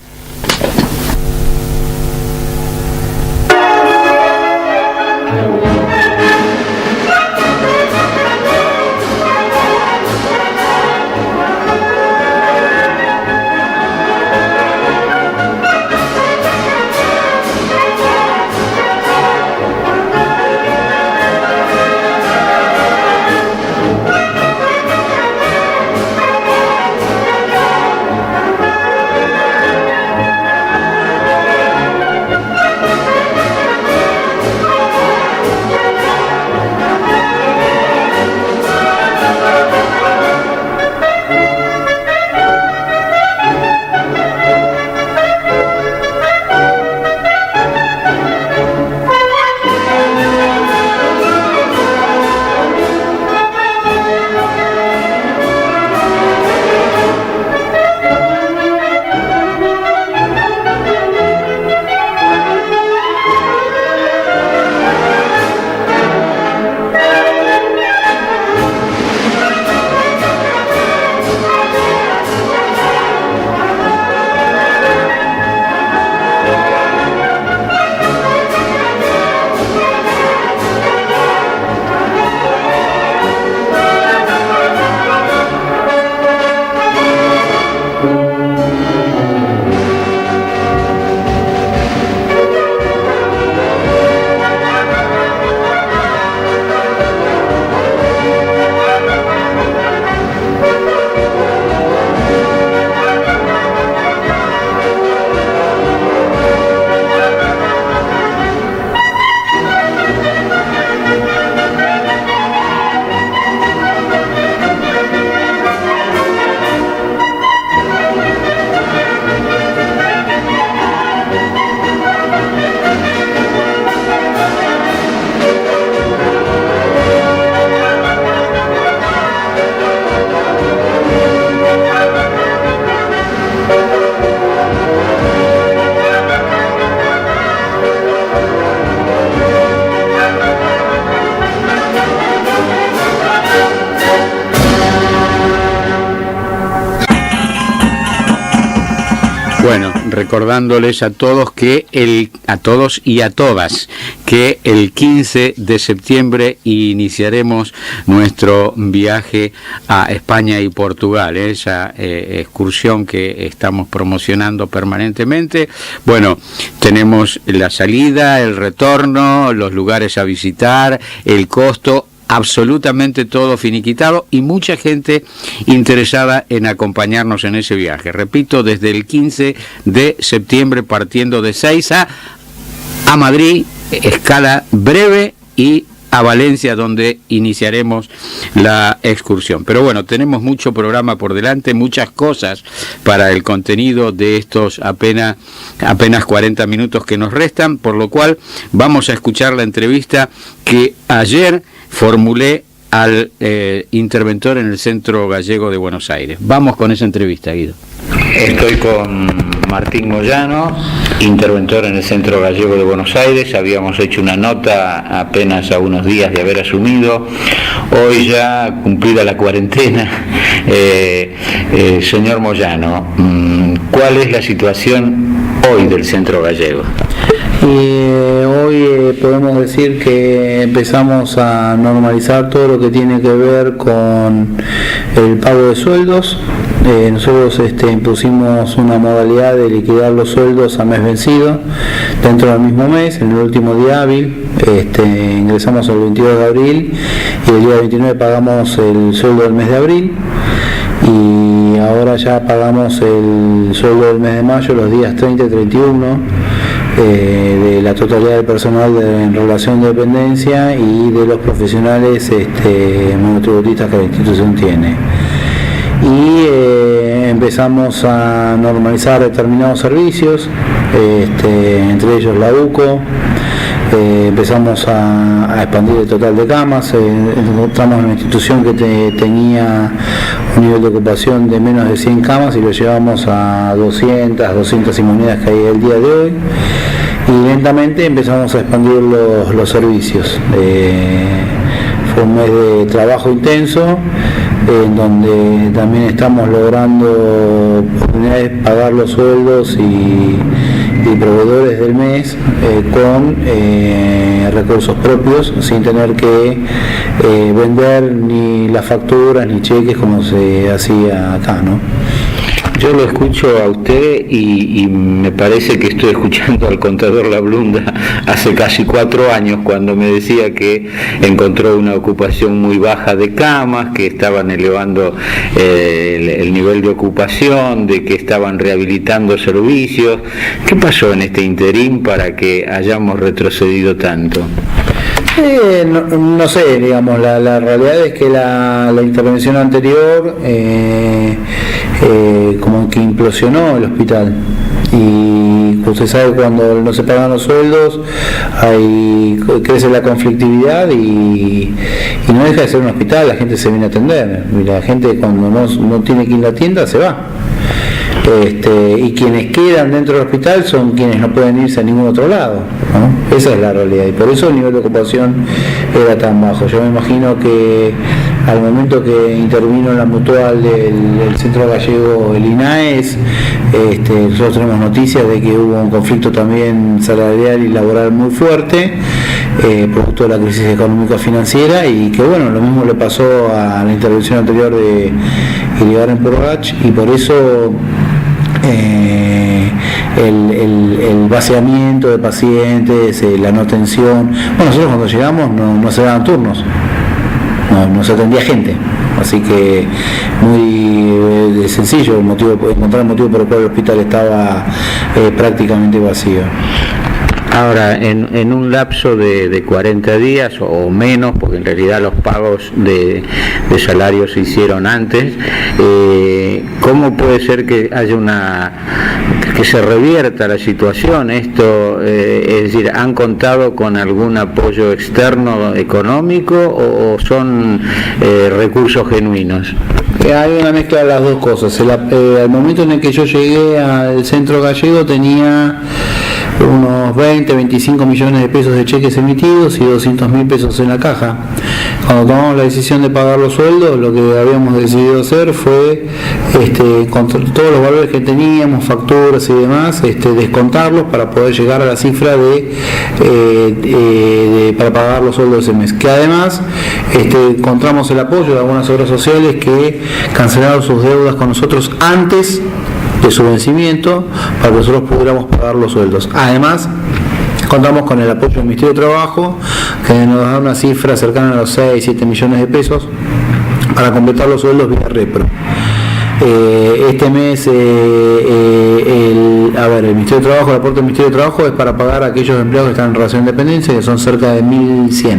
Bueno, recordándoles a todos a todos y a todas, que el 15 de septiembre iniciaremos nuestro viaje a España y Portugal, esa excursión que estamos promocionando permanentemente. Bueno, tenemos la salida, el retorno, los lugares a visitar, el costo, absolutamente todo finiquitado y mucha gente interesada en acompañarnos en ese viaje. Repito, desde el 15 de septiembre partiendo de Seiza a Madrid, escala breve, y a Valencia, donde iniciaremos la excursión. Pero bueno, tenemos mucho programa por delante, muchas cosas para el contenido de estos apenas 40 minutos que nos restan, por lo cual vamos a escuchar la entrevista que ayer formulé al interventor en el Centro Gallego de Buenos Aires. Vamos con esa entrevista, Guido. Estoy con Martín Moyano, interventor en el Centro Gallego de Buenos Aires. Habíamos hecho una nota apenas a unos días de haber asumido. Hoy ya cumplida la cuarentena. Señor Moyano, ¿cuál es la situación hoy del Centro Gallego? Hoy podemos decir que empezamos a normalizar todo lo que tiene que ver con el pago de sueldos. Nosotros impusimos una modalidad de liquidar los sueldos a mes vencido dentro del mismo mes, en el último día hábil. Ingresamos el 22 de abril y el día 29 pagamos el sueldo del mes de abril, y ahora ya pagamos el sueldo del mes de mayo los días 30 y 31 de la totalidad del personal en relación de dependencia y de los profesionales monotributistas que la institución tiene. Y empezamos a normalizar determinados servicios, entre ellos la UCO. Empezamos a expandir el total de camas. Encontramos una institución que tenía un nivel de ocupación de menos de 100 camas y lo llevamos a 200 y monedas que hay el día de hoy, y lentamente empezamos a expandir los servicios. Fue un mes de trabajo intenso, en donde también estamos logrando oportunidades de pagar los sueldos y proveedores del mes con recursos propios, sin tener que vender ni las facturas ni cheques como se hacía acá, ¿no? Yo lo escucho a usted y me parece que estoy escuchando al contador La Blunda hace casi 4 años, cuando me decía que encontró una ocupación muy baja de camas, que estaban elevando el nivel de ocupación, de que estaban rehabilitando servicios. ¿Qué pasó en este interín para que hayamos retrocedido tanto? No sé, digamos, la realidad es que la intervención anterior como que implosionó el hospital, y usted sabe, cuando no se pagan los sueldos crece la conflictividad y no deja de ser un hospital. La gente se viene a atender, y la gente cuando no tiene que ir a la tienda se va. Y quienes quedan dentro del hospital son quienes no pueden irse a ningún otro lado, ¿no? Esa es la realidad, y por eso el nivel de ocupación era tan bajo. Yo me imagino que al momento que intervino la mutual del Centro Gallego, el INAES, nosotros tenemos noticias de que hubo un conflicto también salarial y laboral muy fuerte, producto de la crisis económica financiera, y que bueno, lo mismo le pasó a la intervención anterior de Iribarren Purgach, y por eso el vaciamiento de pacientes, la no atención. Bueno, nosotros cuando llegamos no se daban turnos, no se atendía gente, así que muy sencillo encontrar el motivo por el cual el hospital estaba prácticamente vacío. Ahora, en un lapso de 40 días o menos, porque en realidad los pagos de salarios se hicieron antes, ¿cómo puede ser que haya que se revierta la situación? Esto, es decir, ¿han contado con algún apoyo externo económico o son recursos genuinos? Hay una mezcla de las dos cosas. Al momento en el que yo llegué al Centro Gallego tenía unos 20-25 millones de pesos de cheques emitidos y 200.000 pesos en la caja. Cuando tomamos la decisión de pagar los sueldos, lo que habíamos decidido hacer fue con todos los valores que teníamos, facturas y demás, descontarlos para poder llegar a la cifra para pagar los sueldos de ese mes. Que además encontramos el apoyo de algunas obras sociales que cancelaron sus deudas con nosotros antes de su vencimiento para que nosotros pudiéramos pagar los sueldos. Además, contamos con el apoyo del Ministerio de Trabajo, que nos da una cifra cercana a los 6-7 millones de pesos para completar los sueldos vía repro. Este mes el Ministerio de Trabajo, el aporte del Ministerio de Trabajo es para pagar a aquellos empleados que están en relación de dependencia, que son cerca de 1.100.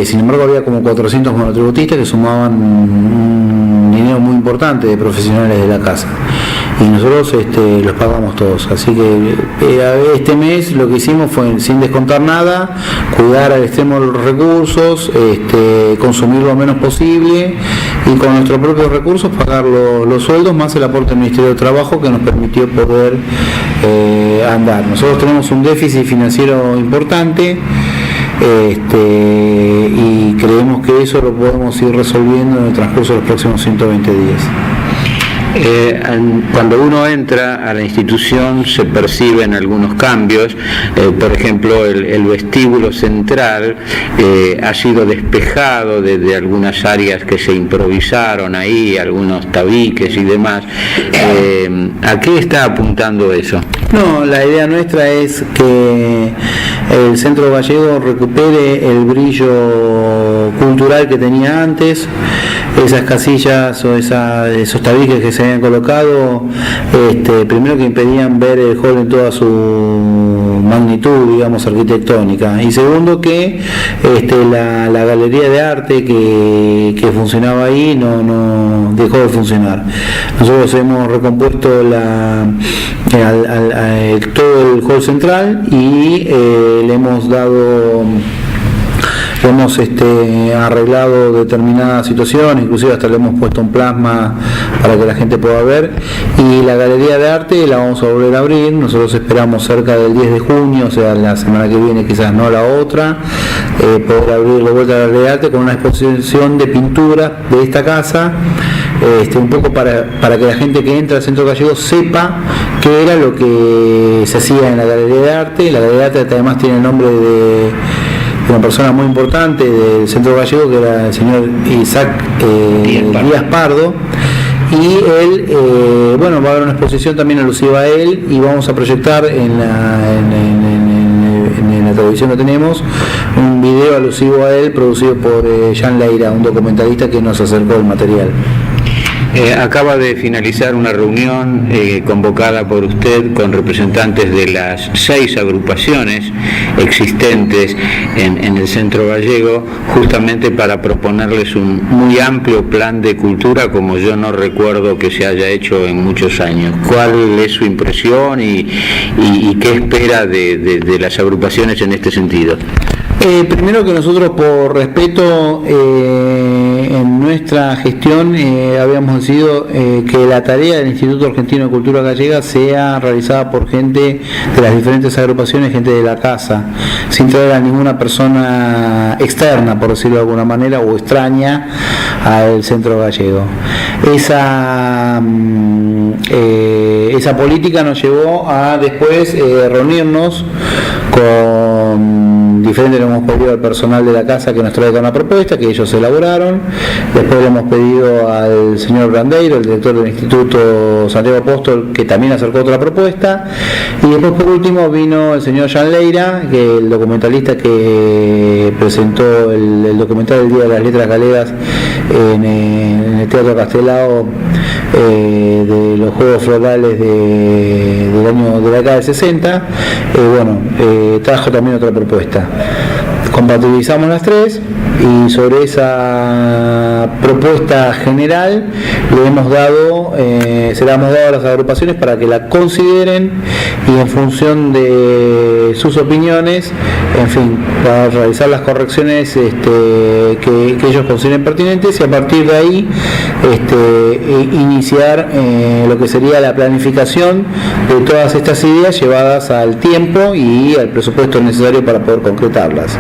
Sin embargo, había como 400 monotributistas que sumaban un dinero muy importante de profesionales de la casa, y nosotros los pagamos todos. Así que este mes lo que hicimos fue, sin descontar nada, cuidar al extremo los recursos, consumir lo menos posible y con nuestros propios recursos pagar los sueldos, más el aporte del Ministerio de Trabajo, que nos permitió poder andar. Nosotros tenemos un déficit financiero importante, y creemos que eso lo podemos ir resolviendo en el transcurso de los próximos 120 días. Cuando uno entra a la institución se perciben algunos cambios, por ejemplo el vestíbulo central ha sido despejado de algunas áreas que se improvisaron ahí, algunos tabiques y demás. ¿A qué está apuntando eso? No, la idea nuestra es que el Centro Gallego recupere el brillo cultural que tenía antes. Esas casillas o esos tabiques que se habían colocado, primero que impedían ver el hall en toda su magnitud, digamos, arquitectónica, y segundo que la galería de arte que funcionaba ahí no dejó de funcionar. Nosotros hemos recompuesto todo el hall central y le hemos dado... Hemos arreglado determinadas situaciones, inclusive hasta le hemos puesto un plasma para que la gente pueda ver, y la galería de arte la vamos a volver a abrir. Nosotros esperamos cerca del 10 de junio, o sea, la semana que viene, quizás no la otra, poder abrir de vuelta a la galería de arte con una exposición de pintura de esta casa, un poco para que la gente que entra al Centro Gallego sepa qué era lo que se hacía en la galería de arte. La galería de arte además tiene el nombre de una persona muy importante del Centro Gallego, que era el señor Isaac Díaz Pardo, y él, va a haber una exposición también alusiva a él, y vamos a proyectar en la televisión que tenemos un video alusivo a él, producido por Jan Leira, un documentalista que nos acercó el material. Acaba de finalizar una reunión convocada por usted con representantes de las 6 agrupaciones existentes en el Centro Gallego, justamente para proponerles un muy amplio plan de cultura, como yo no recuerdo que se haya hecho en muchos años. ¿Cuál es su impresión y qué espera de las agrupaciones en este sentido? Primero, que nosotros, por respeto en nuestra gestión, habíamos decidido que la tarea del Instituto Argentino de Cultura Gallega sea realizada por gente de las diferentes agrupaciones, gente de la casa, sin traer a ninguna persona externa, por decirlo de alguna manera, o extraña al Centro Gallego. Esa política nos llevó a después reunirnos con diferente. Le hemos pedido al personal de la casa que nos traiga una propuesta que ellos elaboraron. Después le hemos pedido al señor Brandeiro, el director del Instituto Santiago Apóstol, que también acercó otra propuesta, y después, por último, vino el señor Jan Leira, que el documentalista que presentó el documental del Día de las Letras Galegas en el Teatro Castelao, de los Juegos Florales de la década del 60, trajo también otra propuesta. Compatibilizamos las 3, y sobre esa propuesta general se la hemos dado a las agrupaciones para que la consideren, y en función de sus opiniones, en fin, para realizar las correcciones que ellos consideren pertinentes, y a partir de ahí iniciar lo que sería la planificación de todas estas ideas llevadas al tiempo y al presupuesto necesario para poder concretarlas.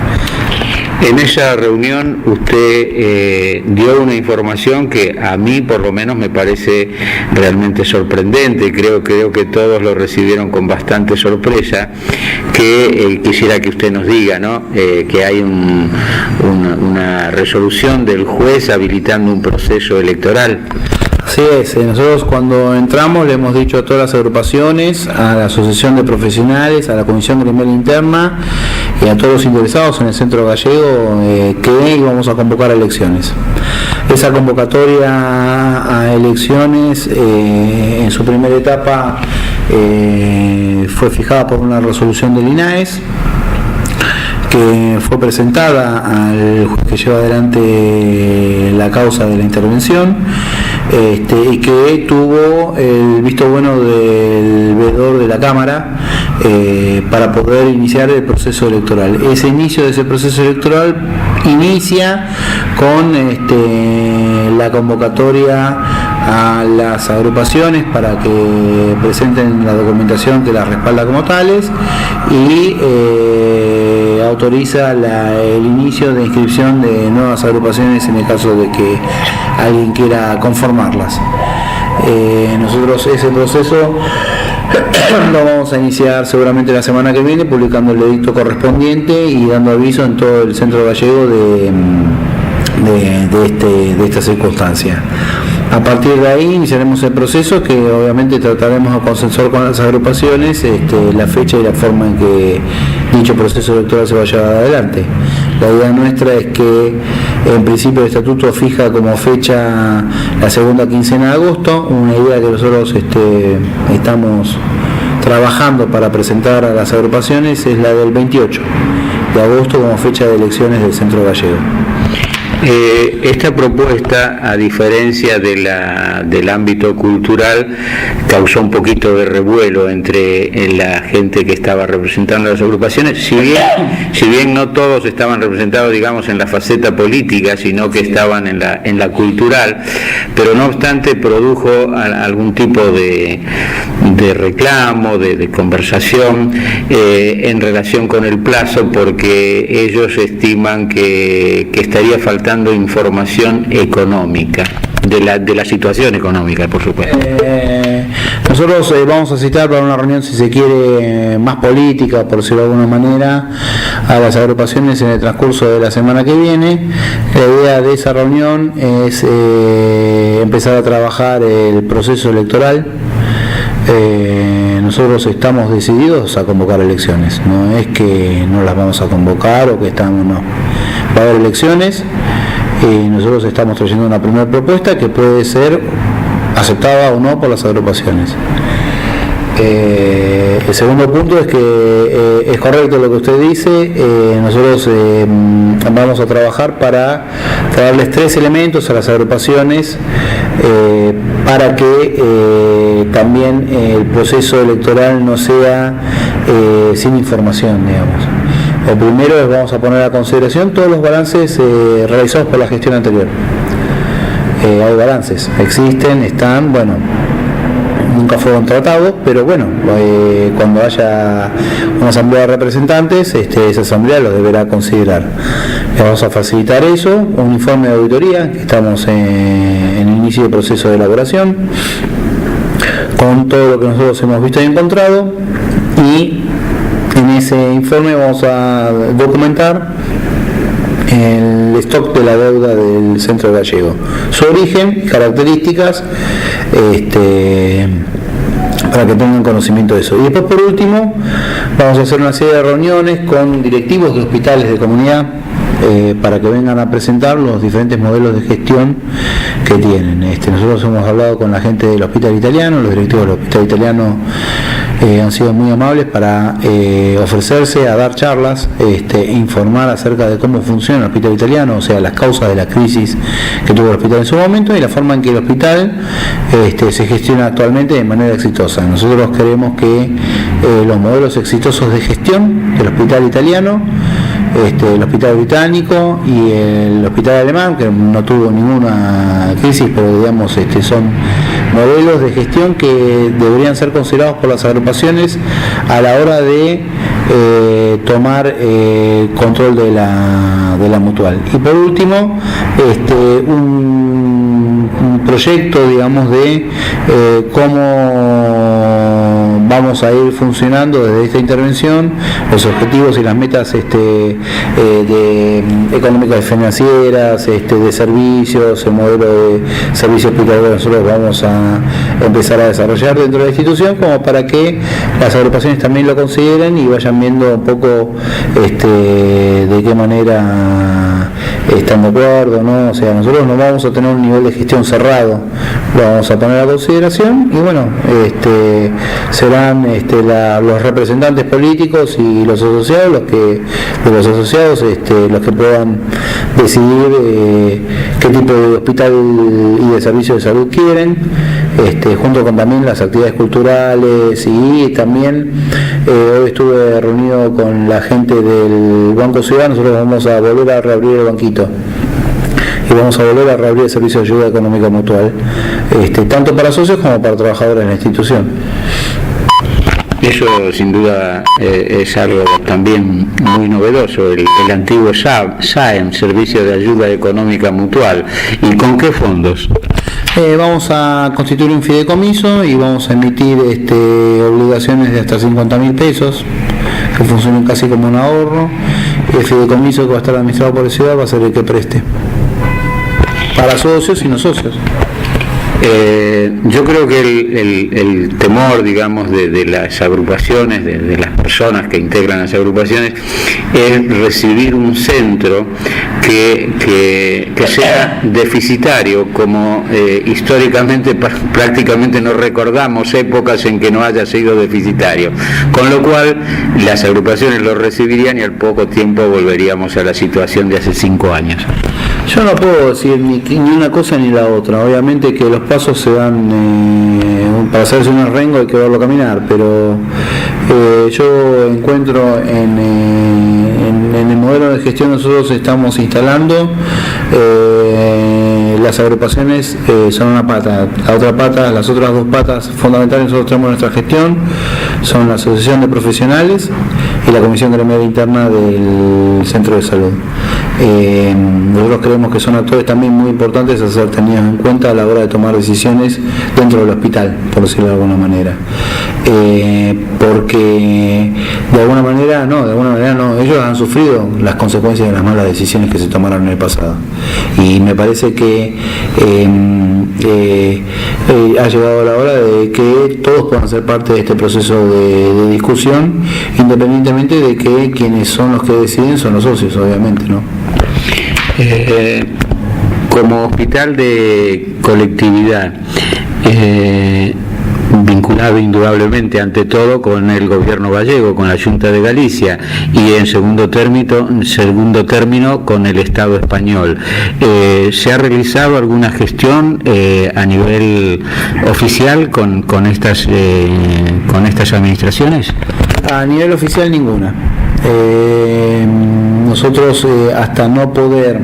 En esa reunión usted dio una información que a mí por lo menos me parece realmente sorprendente, creo que todos lo recibieron con bastante sorpresa, que quisiera que usted nos diga, ¿no? Que hay una resolución del juez habilitando un proceso electoral. Así es, nosotros cuando entramos le hemos dicho a todas las agrupaciones, a la asociación de profesionales, a la comisión gremial interna y a todos los interesados en el centro gallego que íbamos a convocar a elecciones. Esa convocatoria a elecciones en su primera etapa fue fijada por una resolución del INAES, que fue presentada al juez que lleva adelante la causa de la intervención, y que tuvo el visto bueno del veedor de la Cámara para poder iniciar el proceso electoral. Ese inicio de ese proceso electoral inicia con la convocatoria a las agrupaciones para que presenten la documentación que las respalda como tales y autoriza el inicio de inscripción de nuevas agrupaciones en el caso de que alguien quiera conformarlas. Nosotros ese proceso lo vamos a iniciar seguramente la semana que viene, publicando el edicto correspondiente y dando aviso en todo el centro gallego de esta circunstancia. A partir de ahí iniciaremos el proceso, que obviamente trataremos de consensuar con las agrupaciones la fecha y la forma en que dicho proceso electoral se va a llevar adelante. La idea nuestra es que en principio el estatuto fija como fecha la segunda quincena de agosto, una idea que nosotros estamos trabajando para presentar a las agrupaciones es la del 28 de agosto como fecha de elecciones del centro gallego. Esta propuesta, a diferencia del ámbito cultural, causó un poquito de revuelo entre la gente que estaba representando las agrupaciones, si bien no todos estaban representados, digamos, en la faceta política, sino que estaban en la cultural, pero no obstante produjo algún tipo de reclamo, de conversación en relación con el plazo, porque ellos estiman que estaría faltando información económica, de la situación económica, por supuesto. Nosotros vamos a citar para una reunión, si se quiere, más política, por decirlo de alguna manera, a las agrupaciones en el transcurso de la semana que viene. La idea de esa reunión es empezar a trabajar el proceso electoral. Nosotros estamos decididos a convocar elecciones, no es que no las vamos a convocar o que no. Va a haber elecciones y nosotros estamos trayendo una primera propuesta que puede ser aceptada o no por las agrupaciones. El segundo punto es que es correcto lo que usted dice. Nosotros vamos a trabajar para darles 3 elementos a las agrupaciones para que también el proceso electoral no sea sin información, digamos. El primero es, vamos a poner a consideración todos los balances realizados por la gestión anterior. Hay balances, existen, están, bueno, nunca fueron tratados, pero bueno, cuando haya una asamblea de representantes, esa asamblea los deberá considerar. Le vamos a facilitar eso, un informe de auditoría, que estamos en el inicio del proceso de elaboración, con todo lo que nosotros hemos visto y encontrado, y en ese informe vamos a documentar el stock de la deuda del centro gallego, su origen, características, para que tengan conocimiento de eso. Y después, por último, vamos a hacer una serie de reuniones con directivos de hospitales de comunidad para que vengan a presentar los diferentes modelos de gestión que tienen. Nosotros hemos hablado con la gente del Hospital Italiano, los directivos del Hospital Italiano han sido muy amables para ofrecerse a dar charlas, informar acerca de cómo funciona el Hospital Italiano, o sea, las causas de la crisis que tuvo el hospital en su momento y la forma en que el hospital se gestiona actualmente de manera exitosa. Nosotros creemos que los modelos exitosos de gestión del Hospital Italiano, el Hospital Británico y el Hospital Alemán, que no tuvo ninguna crisis, pero digamos son modelos de gestión que deberían ser considerados por las agrupaciones a la hora de tomar control de la mutual. Y por último, un proyecto, digamos, de cómo vamos a ir funcionando desde esta intervención, los objetivos y las metas de económicas y financieras, de servicios, el modelo de servicios hospitalario que nosotros vamos a empezar a desarrollar dentro de la institución, como para que las agrupaciones también lo consideren y vayan viendo un poco de qué manera están de acuerdo, ¿no? O sea, nosotros no vamos a tener un nivel de gestión cerrado, lo vamos a poner a consideración y bueno, serán los representantes políticos y los asociados los que puedan decidir qué tipo de hospital y de servicio de salud quieren, junto con también las actividades culturales. Y también hoy estuve reunido con la gente del Banco Ciudad. Nosotros vamos a volver a reabrir el banquito y vamos a volver a reabrir el servicio de ayuda económica mutual, tanto para socios como para trabajadores de la institución. Eso sin duda es algo también muy novedoso, el antiguo SAEM, Servicio de Ayuda Económica Mutual. ¿Y con qué fondos? Vamos a constituir un fideicomiso y vamos a emitir obligaciones de hasta 50.000 pesos, que funcionen casi como un ahorro. Y el fideicomiso que va a estar administrado por la ciudad va a ser el que preste, para socios y no socios. Yo creo que el temor, digamos, de las agrupaciones, de las personas que integran las agrupaciones, es recibir un centro que sea deficitario, como históricamente prácticamente no recordamos épocas en que no haya sido deficitario, con lo cual las agrupaciones lo recibirían y al poco tiempo volveríamos a la situación de hace 5 años. Yo no puedo decir ni una cosa ni la otra. Obviamente que los pasos se dan, para hacerse un arrengo hay que verlo caminar, pero yo encuentro en el modelo de gestión que nosotros estamos instalando, las agrupaciones son una pata. La otra pata, las otras dos patas fundamentales que nosotros tenemos en nuestra gestión son la Asociación de Profesionales y la Comisión Gremial Interna del Centro de Salud. Nosotros creemos que son actores también muy importantes a ser tenidos en cuenta a la hora de tomar decisiones dentro del hospital, por decirlo de alguna manera, porque de alguna manera no, ellos han sufrido las consecuencias de las malas decisiones que se tomaron en el pasado, y me parece que ha llegado la hora de que todos puedan ser parte de este proceso de discusión, independientemente de que quienes son los que deciden son los socios, obviamente, ¿no? Como hospital de colectividad, vinculado indudablemente ante todo con el gobierno gallego, con la Junta de Galicia, y en segundo término con el Estado español. ¿Se ha realizado alguna gestión a nivel oficial con estas administraciones? A nivel oficial ninguna. Nosotros hasta no poder,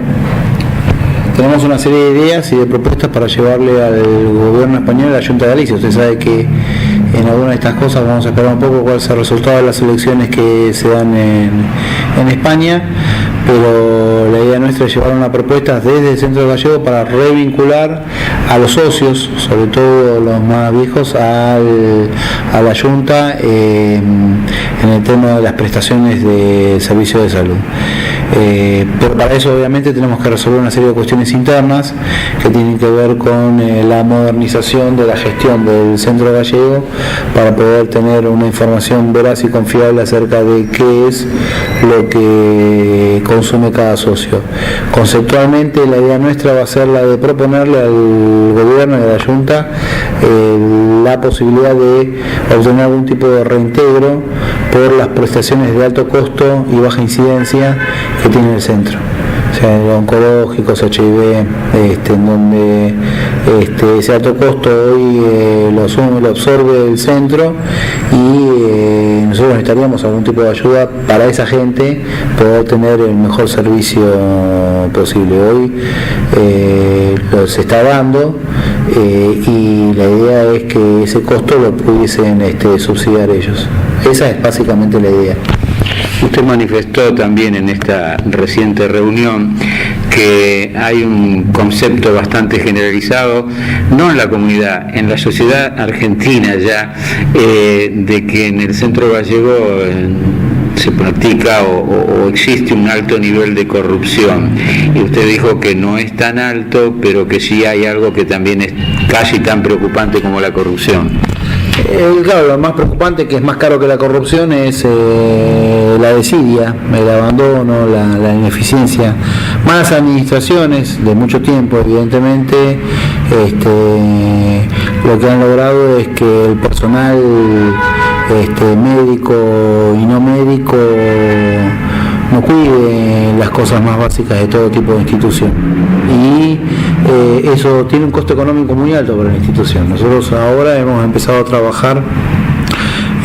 tenemos una serie de ideas y de propuestas para llevarle al gobierno español y a la Junta de Galicia. Usted sabe que en algunas de estas cosas vamos a esperar un poco cuál es el resultado de las elecciones que se dan en España, pero la idea nuestra es llevar una propuesta desde el Centro Gallego para revincular a los socios, sobre todo los más viejos, a la Junta en el tema de las prestaciones de servicio de salud. Pero para eso obviamente tenemos que resolver una serie de cuestiones internas que tienen que ver con la modernización de la gestión del Centro Gallego, para poder tener una información veraz y confiable acerca de qué es lo que consume cada socio. Conceptualmente la idea nuestra va a ser la de proponerle al gobierno y a la Junta la posibilidad de obtener algún tipo de reintegro por las prestaciones de alto costo y baja incidencia que tiene el centro, o sea, oncológicos, HIV, en donde ese alto costo hoy lo absorbe el centro, y nosotros necesitaríamos algún tipo de ayuda para esa gente poder tener el mejor servicio posible. Hoy se está dando, y la idea es que ese costo lo pudiesen subsidiar ellos. Esa es básicamente la idea. Usted manifestó también en esta reciente reunión que hay un concepto bastante generalizado, no en la comunidad, en la sociedad argentina ya, de que en el centro gallego se practica o existe un alto nivel de corrupción. Y usted dijo que no es tan alto, pero que sí hay algo que también es casi tan preocupante como la corrupción. Claro, lo más preocupante, que es más caro que la corrupción, es la desidia, el abandono, la ineficiencia. Malas administraciones de mucho tiempo, evidentemente, lo que han logrado es que el personal médico y no médico no cuide las cosas más básicas de todo tipo de institución, y eso tiene un costo económico muy alto para la institución. Nosotros ahora hemos empezado a trabajar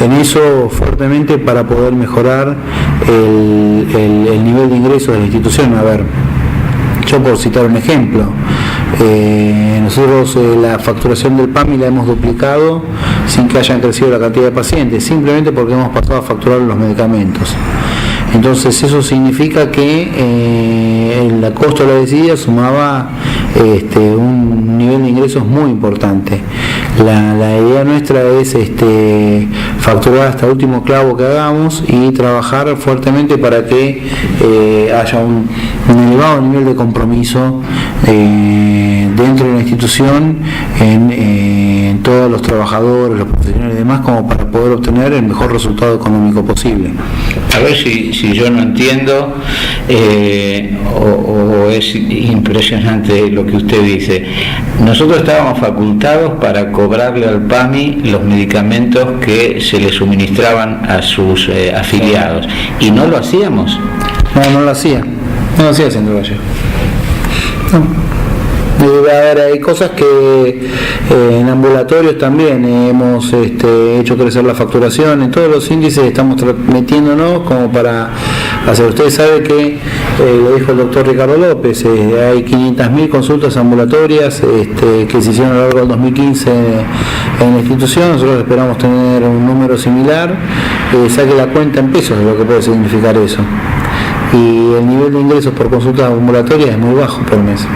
en eso fuertemente para poder mejorar el nivel de ingresos de la institución. A ver, yo por citar un ejemplo, nosotros la facturación del PAMI la hemos duplicado sin que hayan crecido la cantidad de pacientes, simplemente porque hemos pasado a facturar los medicamentos. Entonces eso significa que el costo de la desidia sumaba un nivel de ingresos muy importante. La idea nuestra es facturar hasta el último clavo que hagamos y trabajar fuertemente para que haya un elevado nivel de compromiso dentro de la institución en todos los trabajadores, los profesionales y demás, como para poder obtener el mejor resultado económico posible. A ver si yo no entiendo o es impresionante lo que usted dice. Nosotros estábamos facultados para cobrarle al PAMI los medicamentos que se le suministraban a sus afiliados, y no lo hacíamos. No lo hacía el Centro Gallego. No. A ver, hay cosas que en ambulatorios también hemos hecho crecer la facturación. En todos los índices estamos metiéndonos como para hacer. Ustedes saben que, lo dijo el doctor Ricardo López, hay 500.000 consultas ambulatorias que se hicieron a lo largo del 2015 en la institución. Nosotros esperamos tener un número similar. Saque la cuenta en pesos de lo que puede significar eso. Y el nivel de ingresos por consulta ambulatoria es muy bajo por mes.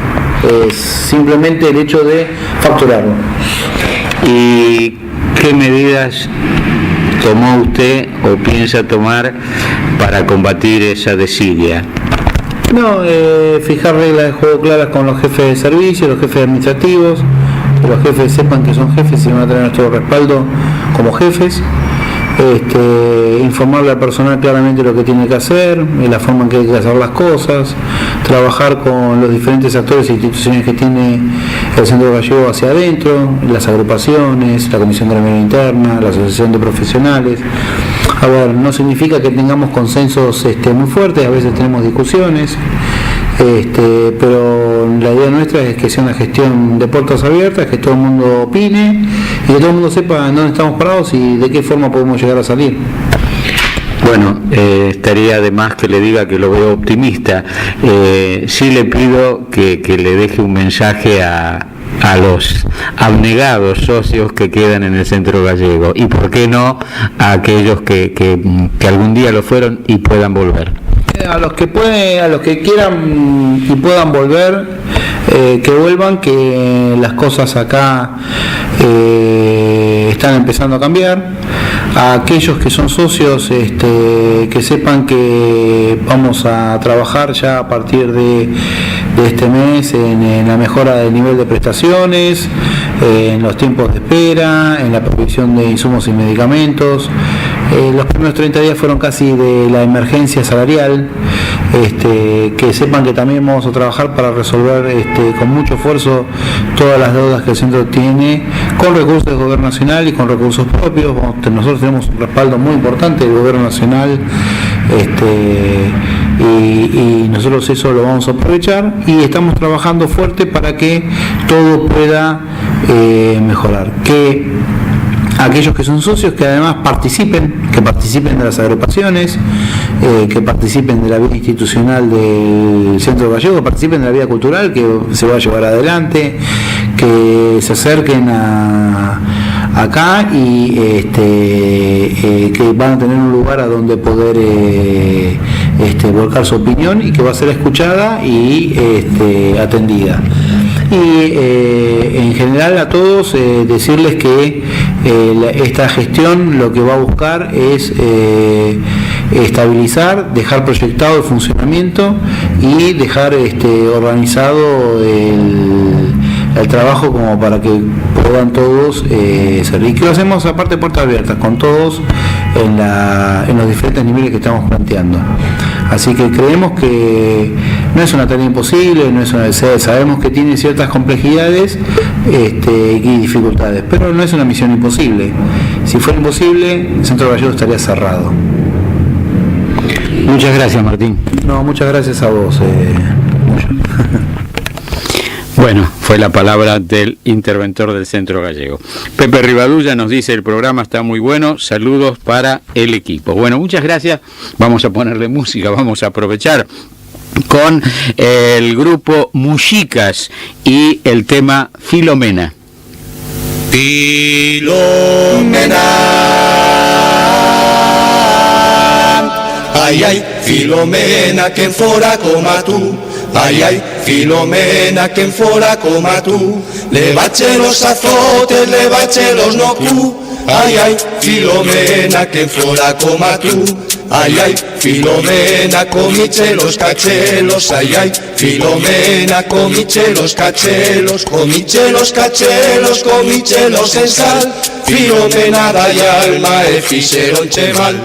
Es simplemente el hecho de facturarlo. ¿Y qué medidas tomó usted o piensa tomar para combatir esa desidia? No, fijar reglas de juego claras con los jefes de servicio, los jefes administrativos, que los jefes sepan que son jefes y van a tener nuestro respaldo como jefes. Informarle al personal claramente lo que tiene que hacer, la forma en que hay que hacer las cosas, trabajar con los diferentes actores e instituciones que tiene el Centro Gallego hacia adentro, las agrupaciones, la Comisión Gremial Interna, la Asociación de Profesionales. A ver, no significa que tengamos consensos muy fuertes, a veces tenemos discusiones, pero la idea nuestra es que sea una gestión de puertas abiertas, que todo el mundo opine y que todo el mundo sepa en dónde estamos parados y de qué forma podemos llegar a salir. Bueno, estaría de más que le diga que lo veo optimista. Sí le pido que le deje un mensaje a los abnegados socios que quedan en el Centro Gallego, y por qué no a aquellos que algún día lo fueron y puedan volver. A los que quieran y puedan volver, que vuelvan, que las cosas acá están empezando a cambiar. A aquellos que son socios, que sepan que vamos a trabajar ya a partir de este mes en la mejora del nivel de prestaciones, en los tiempos de espera, en la provisión de insumos y medicamentos. Los primeros 30 días fueron casi de la emergencia salarial. Que sepan que también vamos a trabajar para resolver con mucho esfuerzo todas las deudas que el centro tiene, con recursos del gobierno nacional y con recursos propios. Nosotros tenemos un respaldo muy importante del gobierno nacional, y nosotros eso lo vamos a aprovechar, y estamos trabajando fuerte para que todo pueda mejorar. Que aquellos que son socios, que además participen de las agrupaciones, que participen de la vida institucional del Centro Gallego, que participen de la vida cultural que se va a llevar adelante, que se acerquen a acá y que van a tener un lugar a donde poder volcar su opinión y que va a ser escuchada y atendida. Y en general a todos decirles que esta gestión lo que va a buscar es estabilizar, dejar proyectado el funcionamiento y dejar organizado el trabajo como para que puedan todos servir. Y que lo hacemos aparte puertas abiertas con todos en los diferentes niveles que estamos planteando. Así que creemos que no es una tarea imposible, sabemos que tiene ciertas complejidades y dificultades, pero no es una misión imposible. Si fuera imposible, el Centro Gallego estaría cerrado. Muchas gracias, Martín. No, muchas gracias a vos. Bueno, fue la palabra del interventor del Centro Gallego. Pepe Rivadulla nos dice: el programa está muy bueno, saludos para el equipo. Bueno, muchas gracias. Vamos a ponerle música, vamos a aprovechar con el grupo Muxicas y el tema Filomena. Filomena, ay, ay, Filomena, que fora coma tú. Ay, ay, Filomena, que fora coma tú. Levache los azotes, levache los no cu. Ay, ay, Filomena, que fora coma tú. Ay, ay, Filomena, comiche los cachelos. Ay, ay, Filomena, comiche los cachelos. Comiche los cachelos, comiche los en sal. Filomena, da y alma, e fixeron che mal.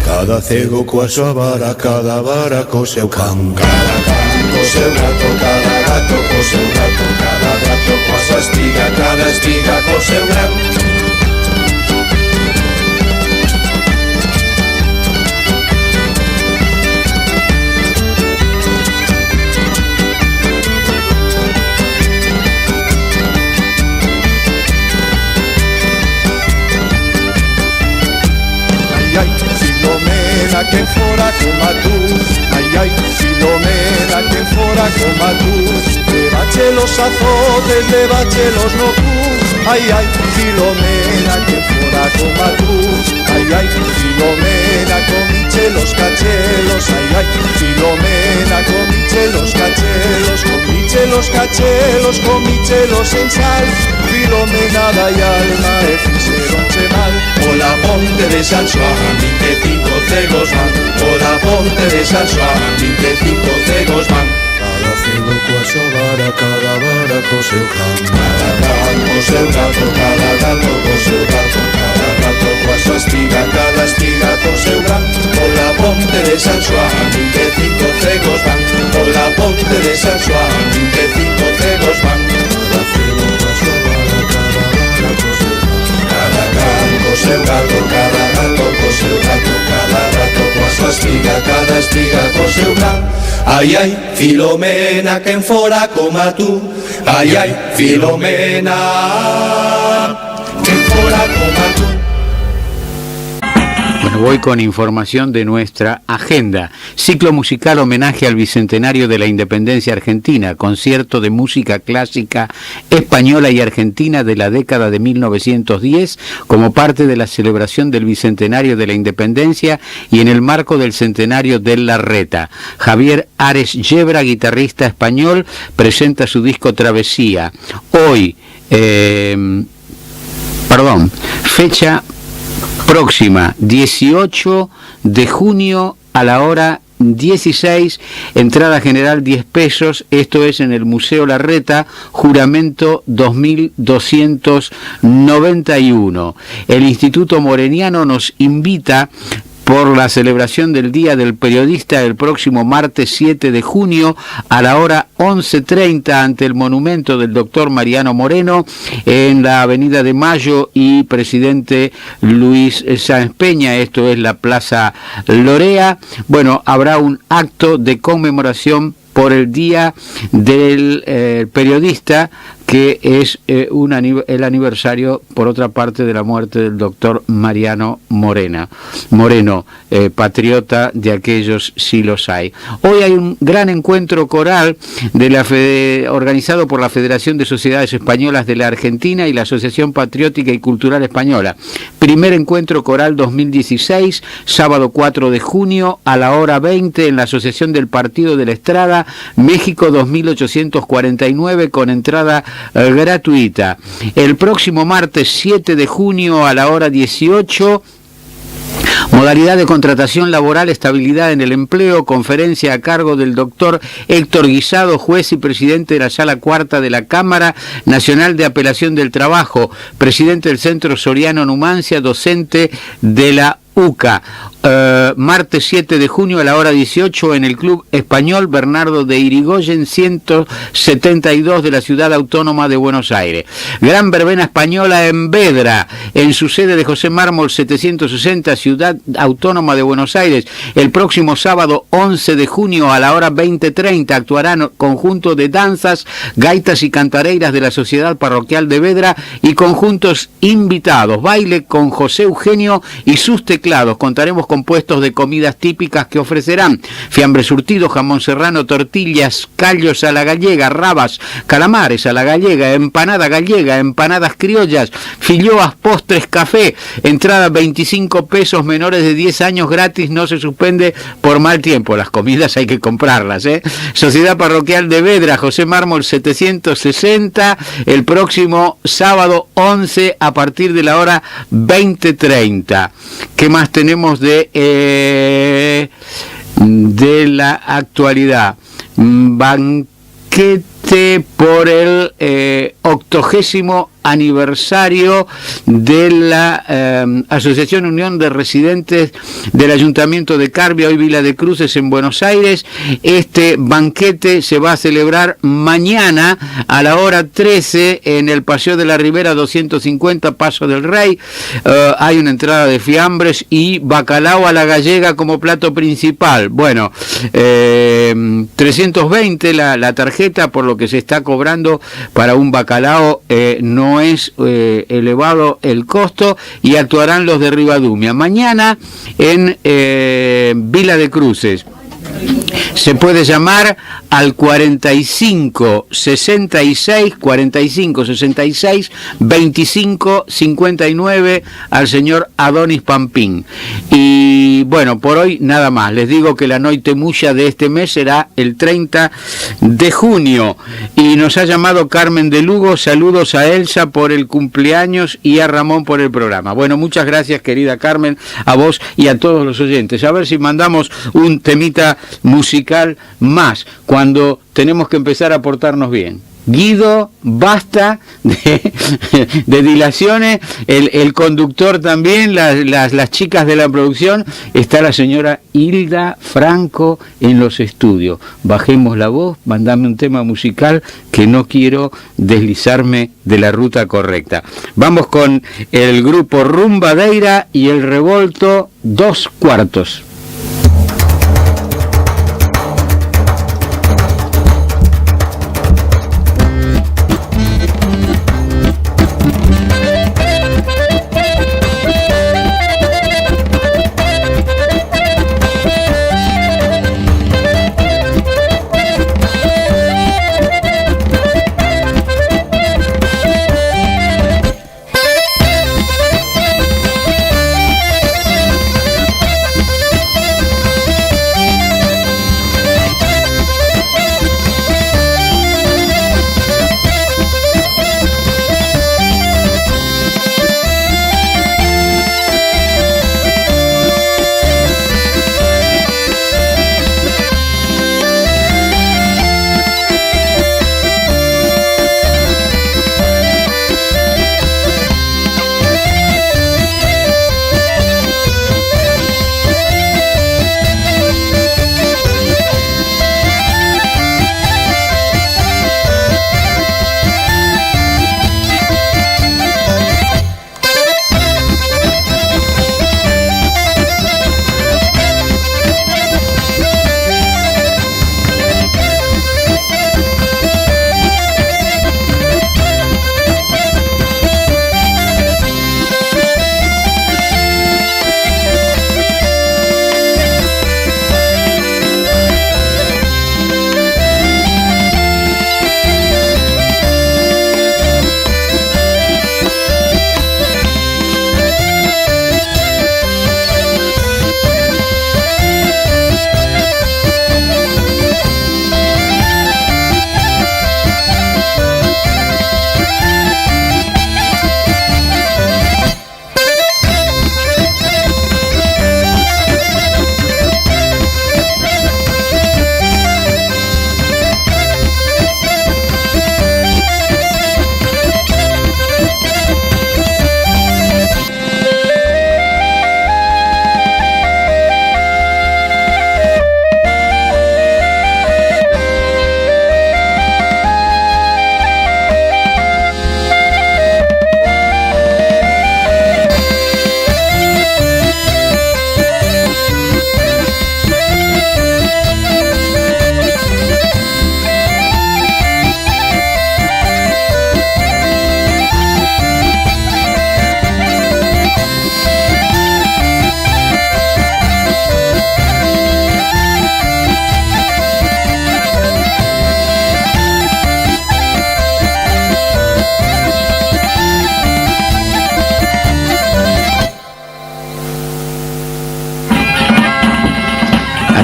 Cada cego coa súa vara, cada vara co seu can. Cada can co seu gato, cada gato co seu gato. Cada gato coa súa espiga, cada espiga co seu gran. Que fora coma tú, ay, ay, Filomena, que fora coma tú. Levache los azotes, levache los no cu. Ay, ay, Filomena, que fora coma tú. Ay, ay, Filomena, comiche los cachelos. Ay, ay, Filomena, comiche los cachelos. Comiche los cachelos, comiche los en sal. Filomena, da y alma, e fixeron che mal. Ola ponte de San Xoán, 25 cegos van. Ola ponte de San Xoán, 25 cegos van. Cada cego coa súa vara, cada vara co seu can. Cada can co seu gato, cada gato co seu gato. Cada gato coa súa espiga, cada espiga co seu gran. Ola ponte de San Xoán, 25 cegos van. Ola ponte de San Xoán, 25 cegos van. Cada cego coa súa vara, cada vara co seu can. Cada can co seu gato, cada gato co seu gato. Cada gato coa súa espiga, cada espiga co seu gran. Ay, ay, Filomena, quen fora coma tú. Ay, ay, Filomena, quen fora coma tú. Bueno, voy con información de nuestra agenda. Ciclo musical homenaje al Bicentenario de la Independencia Argentina, concierto de música clásica española y argentina de la década de 1910 como parte de la celebración del Bicentenario de la Independencia y en el marco del Centenario de Larreta. Javier Ares Yebra, guitarrista español, presenta su disco Travesía. Hoy, fecha próxima, 18 de junio a la hora 16, entrada general 10 pesos, esto es en el Museo Larreta, juramento 2291. El Instituto Moreniano nos invita por la celebración del Día del Periodista el próximo martes 7 de junio a la hora 11:30 ante el monumento del doctor Mariano Moreno en la Avenida de Mayo y Presidente Luis Sáenz Peña, esto es la Plaza Lorea. Bueno, habrá un acto de conmemoración por el Día del Periodista, que es el aniversario, por otra parte, de la muerte del doctor Mariano Moreno, patriota de aquellos sí los hay. Hoy hay un gran encuentro coral organizado por la Federación de Sociedades Españolas de la Argentina y la Asociación Patriótica y Cultural Española. Primer encuentro coral 2016, sábado 4 de junio a la hora 20 en la Asociación del Partido de la Estrada, México 2849, con entrada gratuita. El próximo martes 7 de junio a la hora 18, modalidad de contratación laboral, estabilidad en el empleo, conferencia a cargo del doctor Héctor Guisado, juez y presidente de la Sala Cuarta de la Cámara Nacional de Apelación del Trabajo, presidente del Centro Soriano Numancia, docente de la UCA. Martes 7 de junio a la hora 18 en el Club Español Bernardo de Irigoyen 172 de la Ciudad Autónoma de Buenos Aires. Gran verbena española en Vedra, en su sede de José Mármol 760, Ciudad Autónoma de Buenos Aires. El próximo sábado 11 de junio a la hora 20:30 actuarán conjunto de danzas, gaitas y cantareiras de la Sociedad Parroquial de Vedra y conjuntos invitados. Baile con José Eugenio y sus teclados. Contaremos con puestos de comidas típicas que ofrecerán fiambre surtido, jamón serrano, tortillas, callos a la gallega, rabas, calamares a la gallega, empanada gallega, empanadas criollas, filloas, postres, café. Entrada 25 pesos, menores de 10 años gratis, no se suspende por mal tiempo. Las comidas hay que comprarlas, ¿eh? Sociedad Parroquial de Vedra, José Mármol 760, el próximo sábado 11 a partir de la hora 20:30. ¿Qué más tenemos de la actualidad? Banquete por el 80º aniversario de la Asociación Unión de Residentes del Ayuntamiento de Carbia, hoy Villa de Cruces en Buenos Aires. Este banquete se va a celebrar mañana a la hora 13 en el Paseo de la Ribera 250, Paso del Rey. Hay una entrada de fiambres y bacalao a la gallega como plato principal. Bueno, 320 la tarjeta, por lo que se está cobrando para un bacalao. No es elevado el costo, y actuarán los de Rivadumia. Mañana en Villa de Cruces. Se puede llamar al 45 66 25 59 al señor Adonis Pampín. Y bueno, por hoy nada más. Les digo que la noite mucha de este mes será el 30 de junio. Y nos ha llamado Carmen de Lugo. Saludos a Elsa por el cumpleaños y a Ramón por el programa. Bueno, muchas gracias, querida Carmen, a vos y a todos los oyentes. A ver si mandamos un temita musical más, cuando tenemos que empezar a portarnos bien. Guido, basta de dilaciones, el conductor también, las chicas de la producción, está la señora Hilda Franco en los estudios. Bajemos la voz, mandame un tema musical, que no quiero deslizarme de la ruta correcta. Vamos con el grupo Rumbadeira y el Revolto 2/4.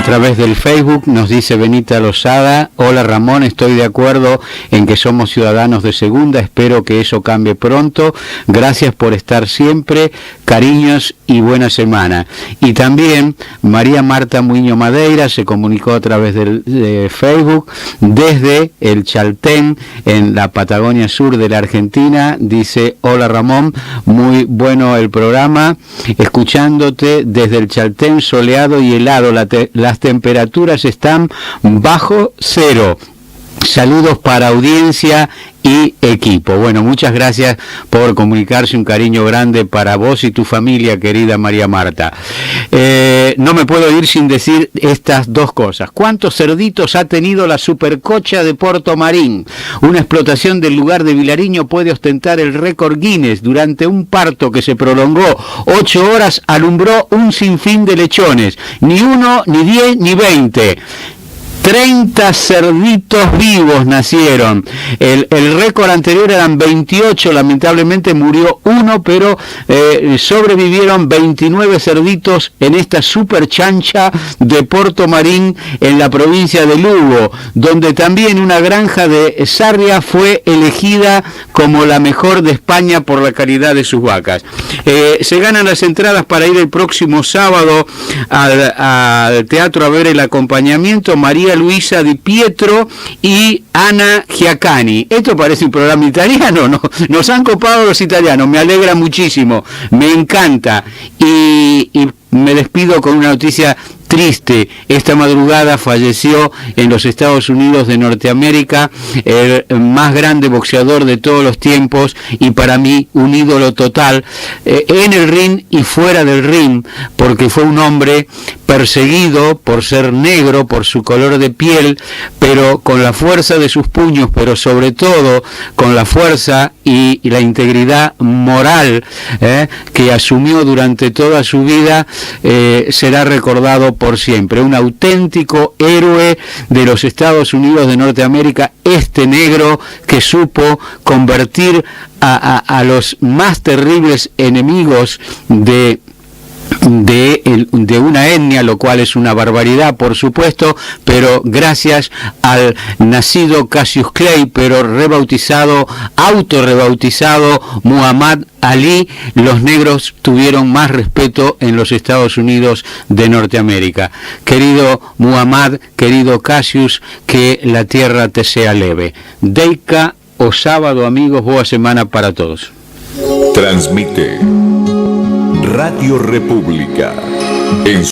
través del Facebook, nos dice Benita Lozada: hola Ramón, estoy de acuerdo en que somos ciudadanos de segunda, espero que eso cambie pronto, gracias por estar siempre, cariños y buena semana. Y también María Marta Muñoz Madeira se comunicó a través de Facebook desde el Chaltén, en la Patagonia Sur de la Argentina. Dice: hola Ramón, muy bueno el programa, escuchándote desde el Chaltén, soleado y helado, las temperaturas están bajo cero. Saludos para audiencia y equipo. Bueno, muchas gracias por comunicarse, un cariño grande para vos y tu familia, querida María Marta. No me puedo ir sin decir estas dos cosas. ¿Cuántos cerditos ha tenido la supercocha de Puerto Marín? Una explotación del lugar de Vilariño puede ostentar el récord Guinness. Durante un parto que se prolongó 8 horas, alumbró un sinfín de lechones. Ni 1, ni 10, ni 20. 30 cerditos vivos nacieron. El récord anterior eran 28, lamentablemente murió uno, pero sobrevivieron 29 cerditos en esta super chancha de Puerto Marín, en la provincia de Lugo, donde también una granja de Sarria fue elegida como la mejor de España por la calidad de sus vacas. Se ganan las entradas para ir el próximo sábado al teatro a ver el acompañamiento. María Luisa Di Pietro y Ana Giacani. Esto parece un programa italiano, ¿no? Nos han copado los italianos, me alegra muchísimo, me encanta. Y me despido con una noticia triste. Esta madrugada falleció en los Estados Unidos de Norteamérica el más grande boxeador de todos los tiempos y para mí un ídolo total en el ring y fuera del ring, porque fue un hombre perseguido por ser negro, por su color de piel, pero con la fuerza de sus puños, pero sobre todo con la fuerza y la integridad moral que asumió durante toda su vida, será recordado por siempre. Un auténtico héroe de los Estados Unidos de Norteamérica, este negro que supo convertir a los más terribles enemigos de una etnia, lo cual es una barbaridad, por supuesto, pero gracias al nacido Cassius Clay, pero autorrebautizado Muhammad Ali, los negros tuvieron más respeto en los Estados Unidos de Norteamérica. Querido Muhammad, querido Cassius, que la tierra te sea leve. Deica o sábado, amigos, boa semana para todos. Transmite Radio República en